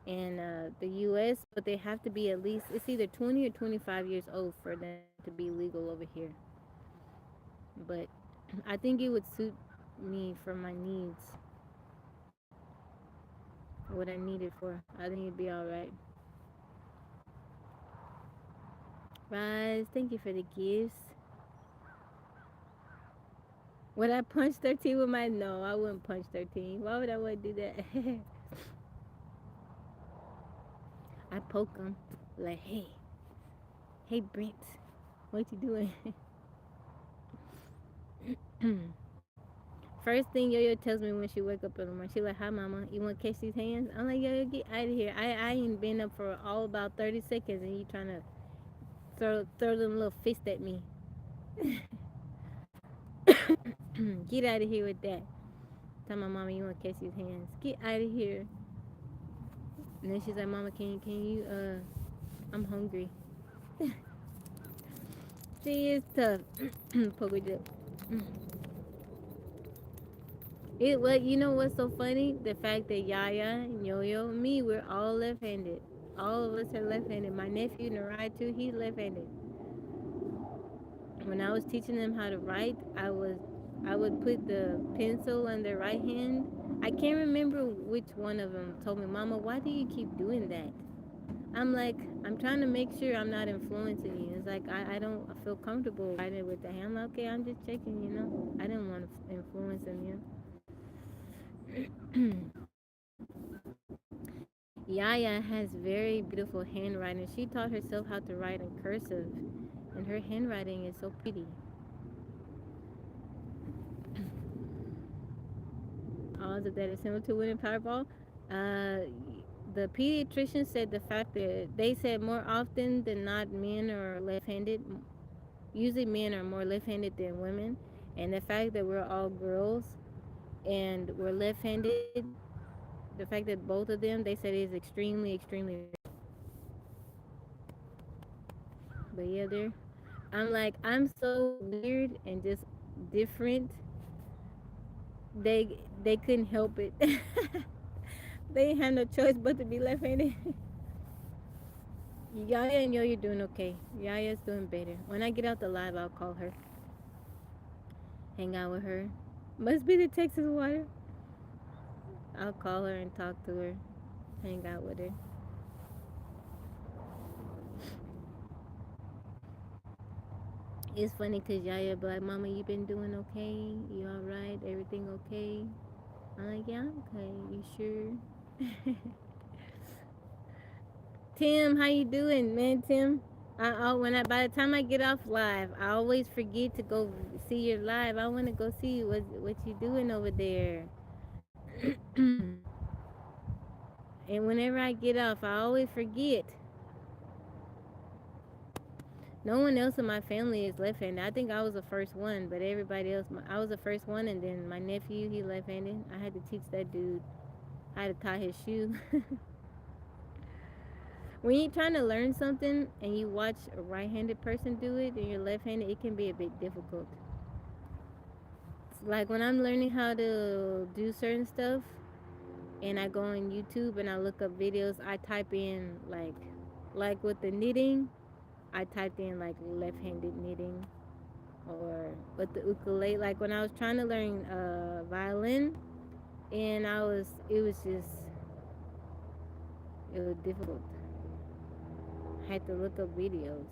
in the U.S. But they have to be at least it's either 20 or 25 years old for them to be legal over here. But I think it would suit me for my needs, what I need it for. I think it'd be all right. Rise, thank you for the gifts. Would I punch 13 with my? No, I wouldn't punch 13. Why would I want to do that? I poke him like, hey Brent, what you doing? First thing Yo-Yo tells me when she wake up in the morning, she like, hi mama, you want to catch these hands? I'm like, Yo-Yo, get out of here. I ain't been up for all about 30 seconds and you trying to throw them little fist at me. Get out of here with that. Tell my mama you want to catch these hands. Get out of here. And then she's like, Mama, can you, I'm hungry. She is tough. Poker dip. What you know what's so funny? The fact that Yaya and Yo-Yo and me, we're all left-handed. All of us are left-handed. My nephew Narai too, he's left-handed. When I was teaching them how to write, I would put the pencil in their right hand. I can't remember which one of them told me, Mama, why do you keep doing that? I'm like, I'm trying to make sure I'm not influencing you. It's like I don't feel comfortable writing with the hand. I'm like, okay, I'm just checking, you know. I didn't want to influence them, Yaya has very beautiful handwriting. She taught herself how to write in cursive, and her handwriting is so pretty. causes that are similar to winning Powerball. Uh, the pediatrician said the fact that they said more often than not men are left-handed. Usually men are more left-handed than women, and the fact that we're all girls and we're left-handed, the fact that both of them, they said, is extremely rare. But yeah, I'm like, I'm so weird and just different. They couldn't help it. They ain't had no choice but to be left-handed. Yaya and Yo, you're doing okay. Yaya's doing better. When I get out the live, I'll call her, hang out with her. Must be the Texas water. I'll call her and talk to her, hang out with her. It's funny because Yaya be like, Mama, you been doing okay? You alright? Everything okay? I'm like, yeah, I'm okay. You sure? Tim, how you doing, man? Tim, by the time I get off live, I always forget to go see your live. I want to go see what you doing over there. And whenever I get off, I always forget. No one else in my family is left-handed. I think I was the first one, but everybody else, I was the first one, and then my nephew, he left-handed. I had to teach that dude how to tie his shoe. When you're trying to learn something and you watch a right-handed person do it and you're left-handed, it can be a bit difficult. Like when I'm learning how to do certain stuff and I go on YouTube and I look up videos, I type in like with the knitting, I typed in like left-handed knitting, or with the ukulele. Like when I was trying to learn violin, and it was difficult. I had to look up videos.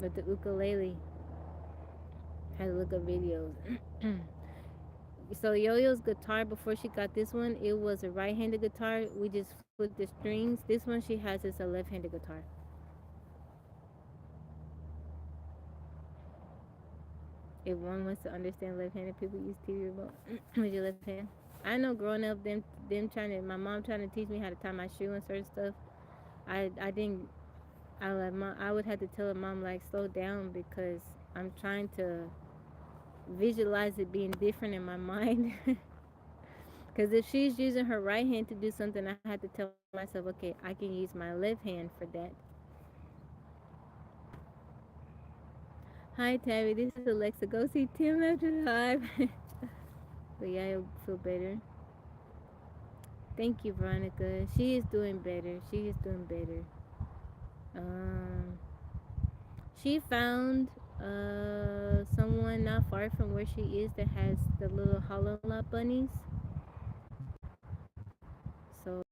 With the ukulele, I had to look up videos. So Yo-Yo's guitar, before she got this one, it was a right-handed guitar. We just flipped the strings. This one she has is a left-handed guitar. If one wants to understand left-handed people use TV remote with your left hand. I know growing up, them trying to, my mom trying to teach me how to tie my shoe and certain stuff. I didn't. I would have to tell her, Mom, like, slow down, because I'm trying to visualize it being different in my mind. Because if she's using her right hand to do something, I have to tell myself, okay, I can use my left hand for that. Hi, Tabby. This is Alexa. Go see Tim after the live. But yeah, you'll feel better. Thank you, Veronica. She is doing better. She is doing better. Um, she found someone not far from where she is that has the little hollow lot bunnies. So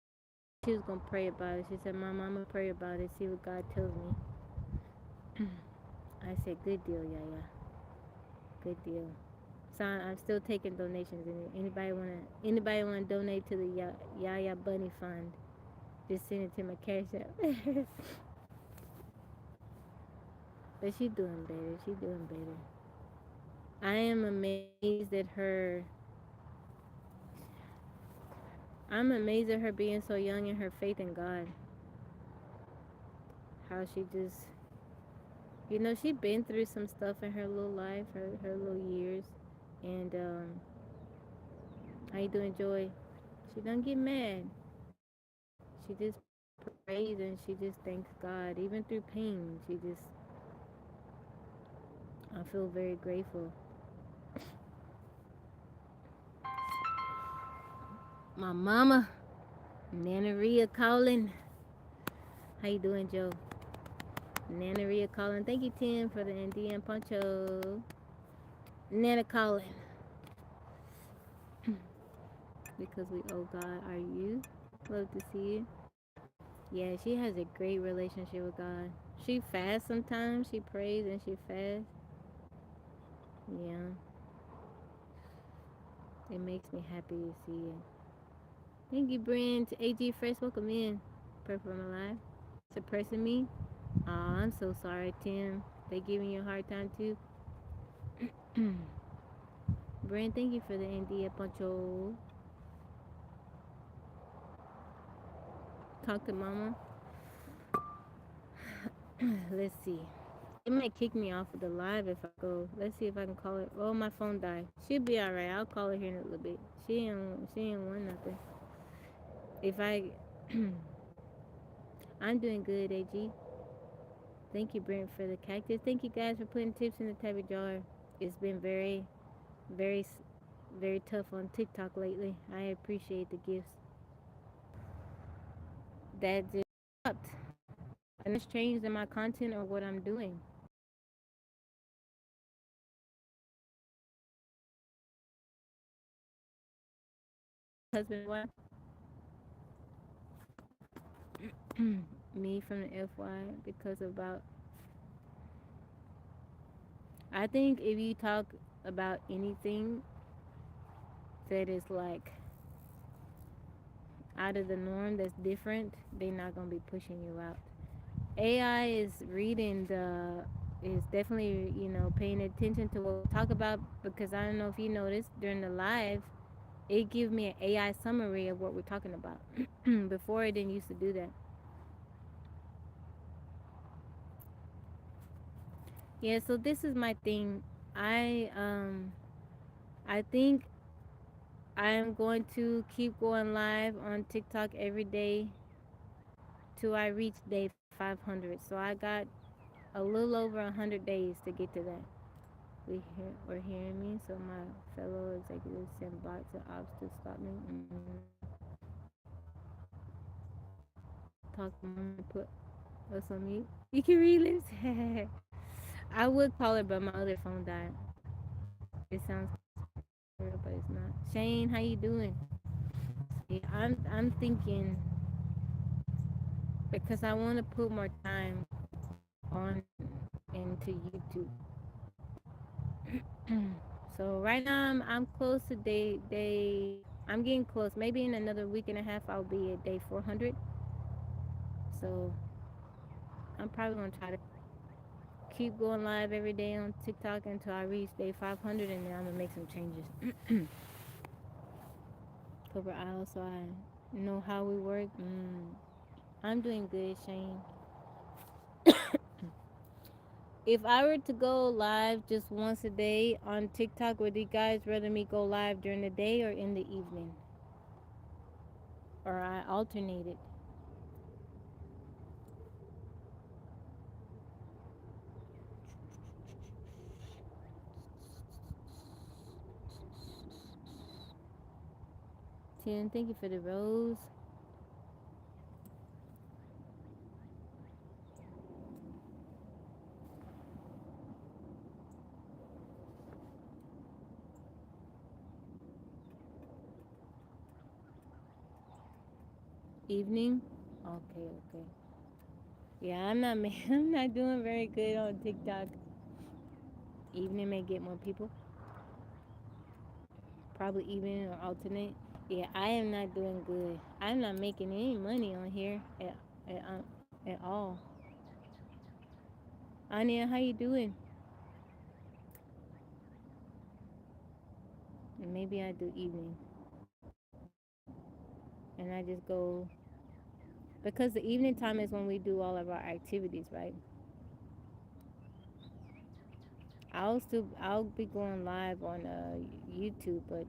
she was gonna pray about it. She said, "Mom, I'm gonna pray about it. See what God tells me." I said, "Good deal, yeah. Good deal." So I'm still taking donations. And anybody wanna donate to the Yaya Bunny Fund? Just send it to my cash app. But she's doing better. She's doing better. I am amazed at her. I'm amazed at her being so young and her faith in God. How she just, she been through some stuff in her little life, her little years. And how you doing, Joy? She don't get mad. She just prays and she just thanks God. Even through pain, I feel very grateful. My mama, Nana Ria calling. How you doing, Joe? Nana Ria calling. Thank you, Tim, for the Indian poncho. Nana calling. Because we owe God our youth. Love to see you. Yeah, she has a great relationship with God. She fasts sometimes. She prays and she fasts. Yeah. It makes me happy to see it. Thank you, Brent. AG Fresh, welcome in. Purple, I'm alive. Suppressing me? Oh, I'm so sorry, Tim. They giving you a hard time too? Brent. Thank you for the India Poncho. Talk to mama. Let's see. It might kick me off of the live if I go. Let's see if I can call it. Oh, my phone died. She'll be alright. I'll call her here in a little bit. She ain't want nothing. If I I'm doing good, AG. Thank you, Brent, for the cactus. Thank you guys for putting tips in the tabby jar. It's been very, very tough on TikTok lately. I appreciate the gifts. That just stopped. And it's changed in my content or what I'm doing. Husband and wife. Me from the FY because about I think if you talk about anything that is like out of the norm that's different, they're not gonna be pushing you out. AI is definitely, paying attention to what we talk about because I don't know if you noticed during the live, it gives me an AI summary of what we're talking about. Before it didn't used to do that. Yeah, so this is my thing. I think I am going to keep going live on TikTok every day till I reach day 500. So I got a little over 100 days to get to that. We're hearing me, so my fellow executives send bots and ops to stop me. Talk to mom and put us on mute. You can read lips. I would call her, but my other phone died. It sounds real, but it's not. Shane, how you doing? See, I'm thinking because I want to put more time on into YouTube. So right now I'm close to day. I'm getting close. Maybe in another week and a half I'll be at day 400. So I'm probably gonna try to keep going live every day on TikTok until I reach day 500, and then I'm gonna make some changes. Cover aisle so I know how we work. I'm doing good, Shane. If I were to go live just once a day on TikTok, would you guys rather me go live during the day or in the evening? Or I alternate it? Tim, thank you for the rose. Evening? Okay, okay. Yeah, I'm not doing very good on TikTok. Evening may get more people. Probably evening or alternate. Yeah, I am not doing good. I'm not making any money on here at all. Anya, how you doing? Maybe I do evening, and I just go because the evening time is when we do all of our activities, right? I'll be going live on YouTube, but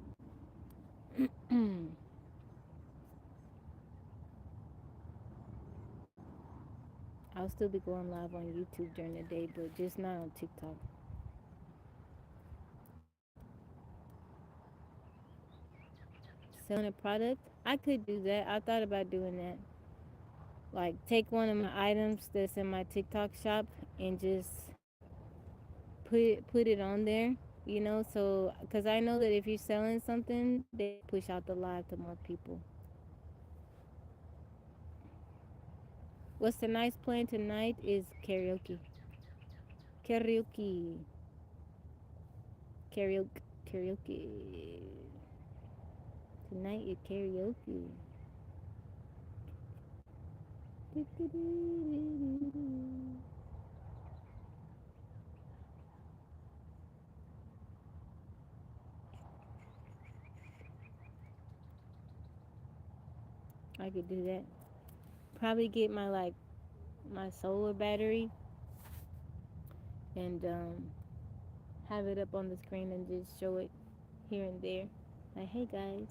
I'll still be going live on YouTube during the day, but just not on TikTok. Selling a product, I could do that. I thought about doing that. Like take one of my items that's in my TikTok shop and just put it on there, so because I know that if you're selling something, they push out the live to more people. What's the nice plan tonight is karaoke. Karaoke. Karaoke. Karaoke. Tonight is karaoke. I could do that. Probably get my my solar battery and have it up on the screen and just show it here and there. Like, hey guys,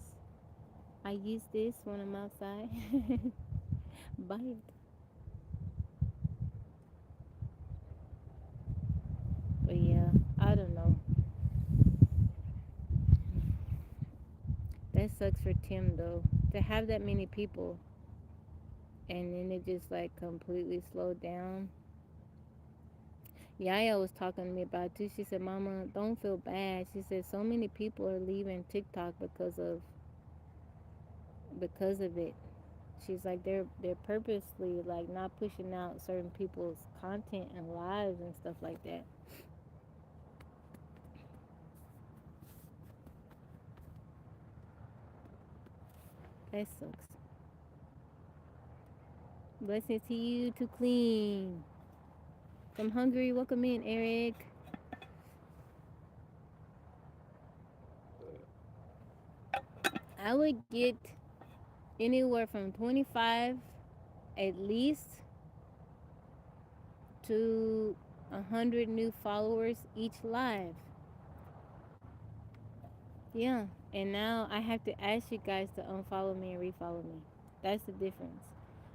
I use this when I'm outside. Buy it. But yeah, I don't know. That sucks for Tim though. To have that many people and then it just like completely slowed down. Yaya was talking to me about it too. She said, "Mama, don't feel bad." She said, "So many people are leaving TikTok because of it." She's like, they're purposely like not pushing out certain people's content and lives and stuff like that. That sucks. Blessings to you, to clean. From Hungary, welcome in, Eric. I would get anywhere from 25 at least to 100 new followers each live. Yeah, and now I have to ask you guys to unfollow me and refollow me. That's the difference.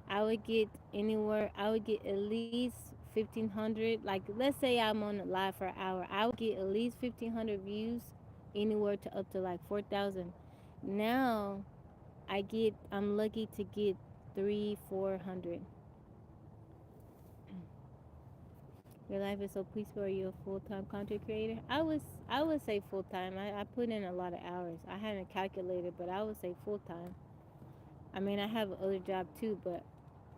I would get at least 1,500. Like, let's say I'm on the live for an hour. I would get at least 1,500 views, anywhere to up to like 4,000. Now, I'm lucky to get 400. Your life is so peaceful. Are you a full-time content creator? I would say full-time. I put in a lot of hours. I haven't calculated, but I would say full-time. I mean, I have other job too, but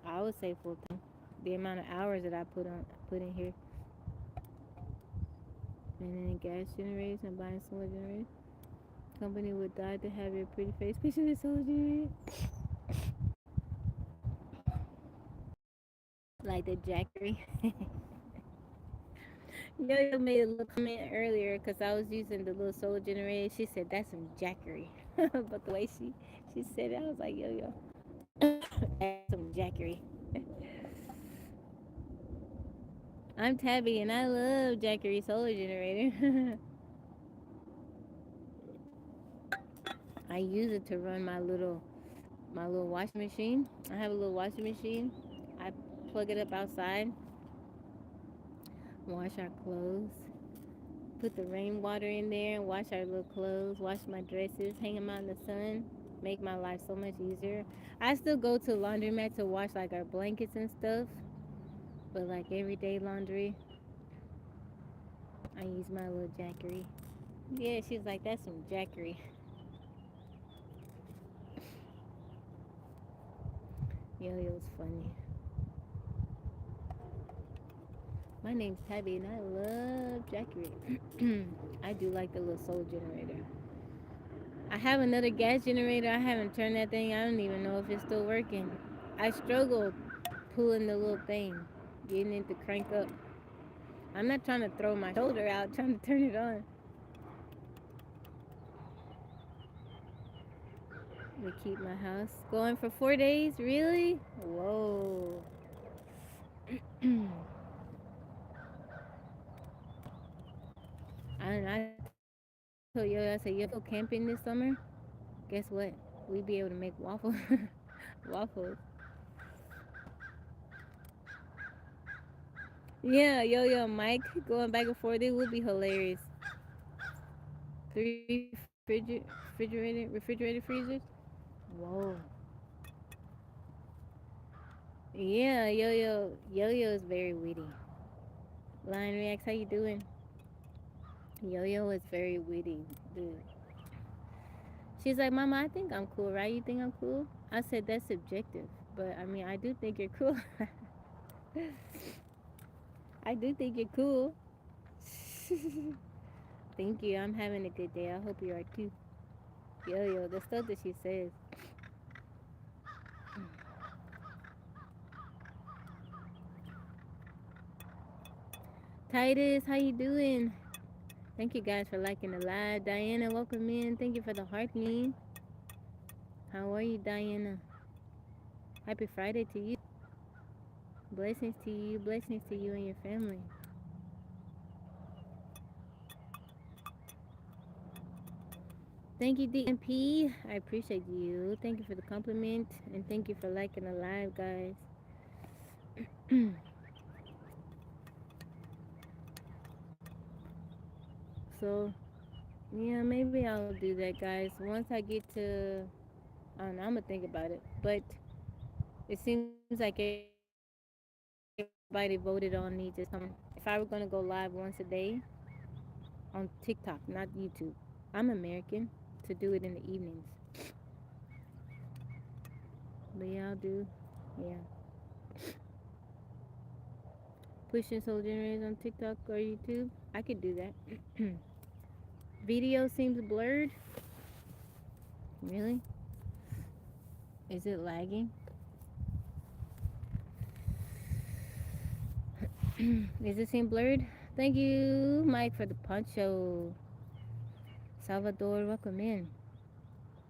I would say full-time. The amount of hours that I put in here, and then gas generators and buying solar generators. Company would die to have your pretty face picture of solar generator. Like the Jackery. Yo made a little comment earlier because I was using the little solar generator. She said that's some Jackery, but the way she said it, I was like, yo, that's some Jackery. I'm Tabby and I love Jackery solar generator. I use it to run my little washing machine. I have a little washing machine. I plug it up outside, wash our clothes, put the rainwater in there and wash our little clothes, wash my dresses, hang them out in the sun, make my life so much easier. I still go to laundromat to wash like our blankets and stuff, but like everyday laundry, I use my little Jackery. Yeah, she's like, that's some Jackery. Yo, it was funny. My name's Tabby and I love Jackery. I do like the little solar generator. I have another gas generator. I haven't turned that thing. I don't even know if it's still working. I struggle pulling the little thing, getting it to crank up. I'm not trying to throw my shoulder out, trying to turn it on. We keep my house going for 4 days. Really? Whoa. I don't know. I told yo, I said, yo, go camping this summer. Guess what? We be able to make waffles. Waffles. Yeah, yo, Mike, going back and forth, it would be hilarious. Three refrigerated freezers. Whoa. Yeah, yo is very witty. Lion Reacts, how you doing? Yo is very witty, dude. She's like, Mama, I think I'm cool, right? You think I'm cool? I said that's subjective, but I mean, I do think you're cool. I do think you're cool. Thank you. I'm having a good day. I hope you are too. Yo, the stuff that she says. Titus, how you doing? Thank you guys for liking the live. Diana, welcome in. Thank you for the heart me. How are you, Diana? Happy Friday to you. Blessings to you. Blessings to you and your family. Thank you, DMP. I appreciate you. Thank you for the compliment. And thank you for liking the live, guys. So, yeah, maybe I'll do that, guys. Once I get to, I don't know, I'm going to think about it. But it seems like everybody voted on me just come. If I were going to go live once a day on TikTok, not YouTube, I'm American to do it in the evenings. But yeah, I'll do. Yeah. Pushing soul generators on TikTok or YouTube. I could do that. Video seems blurred. Really? Is it lagging? Does it seem blurred? Thank you, Mike, for the poncho. Salvador, welcome in.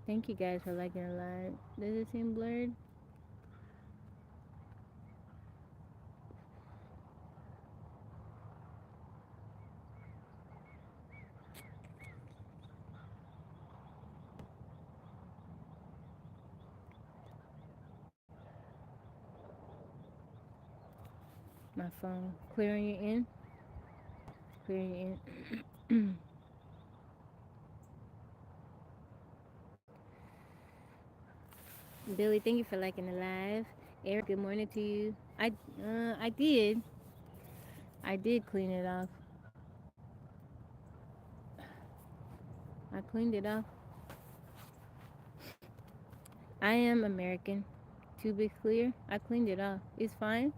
Thank you guys for liking the live. Does it seem blurred? My phone. Clearing you in? Clearing you in. Billy, thank you for liking the live. Eric, good morning to you. I did. I did clean it off. I cleaned it off. I am American. To be clear, I cleaned it off. It's fine.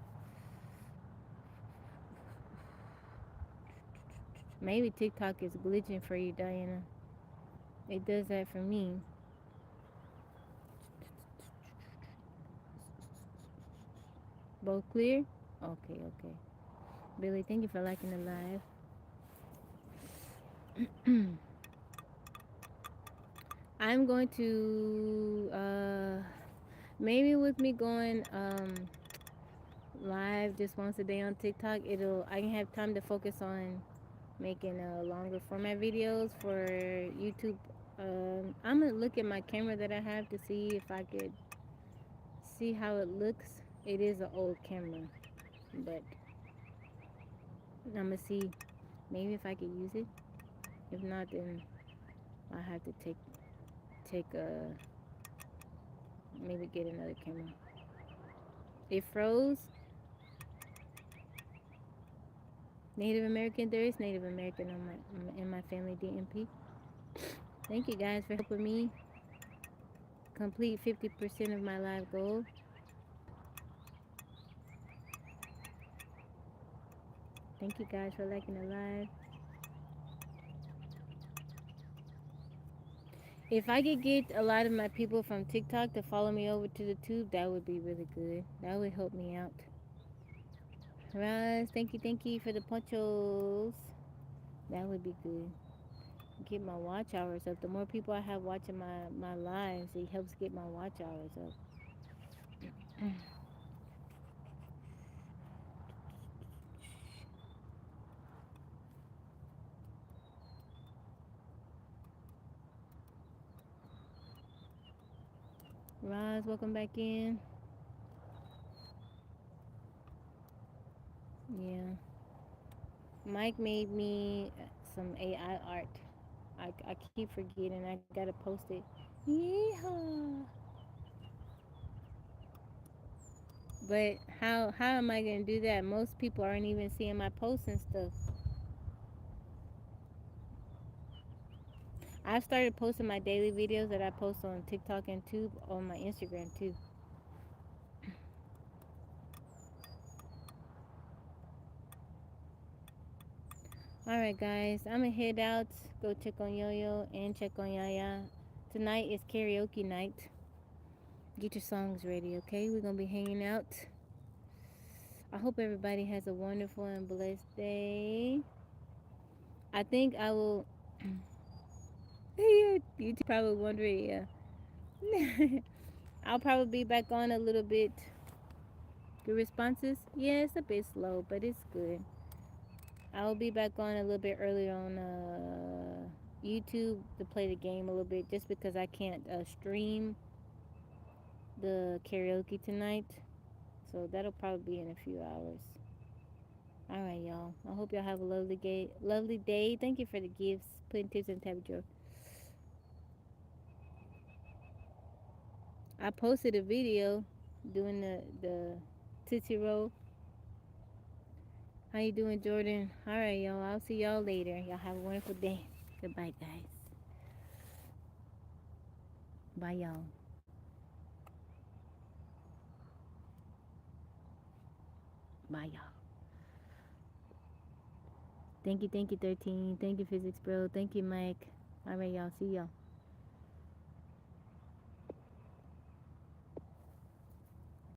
Maybe TikTok is glitching for you, Diana. It does that for me. Both clear? Okay, okay. Billy, thank you for liking the live. I'm going to maybe with me going live just once a day on TikTok, I can have time to focus on making longer format videos for YouTube. I'm gonna look at my camera that I have to see if I could see how it looks. It is an old camera, but I'm gonna see maybe if I could use it. If not, then I have to take maybe get another camera. It froze. Native American. There is Native American on my in my family DMP. Thank you guys for helping me complete 50% of my live goal. Thank you guys for liking the live. If I could get a lot of my people from TikTok to follow me over to the tube, that would be really good. That would help me out. Raz, thank you for the ponchos. That would be good. Get my watch hours up. The more people I have watching my lives, it helps get my watch hours up. Roz, welcome back in. Yeah. Mike made me some AI art. I keep forgetting. I gotta post it. Yeehaw. But how am I gonna do that? Most people aren't even seeing my posts and stuff. I've started posting my daily videos that I post on TikTok and Tube on my Instagram too. Alright guys, I'm gonna head out, go check on Yo Yo and check on Yaya. Tonight is karaoke night. Get your songs ready, okay? We're gonna be hanging out. I hope everybody has a wonderful and blessed day. I think I will. You probably wondering, yeah. I'll probably be back on a little bit. Good responses? Yeah, it's a bit slow, but it's good. I'll be back on a little bit earlier on YouTube to play the game a little bit just because I can't stream the karaoke tonight. So that'll probably be in a few hours. All right, y'all. I hope y'all have a lovely day. Thank you for the gifts. Putting tips in tab drawer. I posted a video doing the Tootsie Roll. How you doing, Jordan? All right, y'all. I'll see y'all later. Y'all have a wonderful day. Goodbye, guys. Bye, y'all. Bye, y'all. Thank you, 13. Thank you, Physics Bro. Thank you, Mike. All right, y'all. See y'all.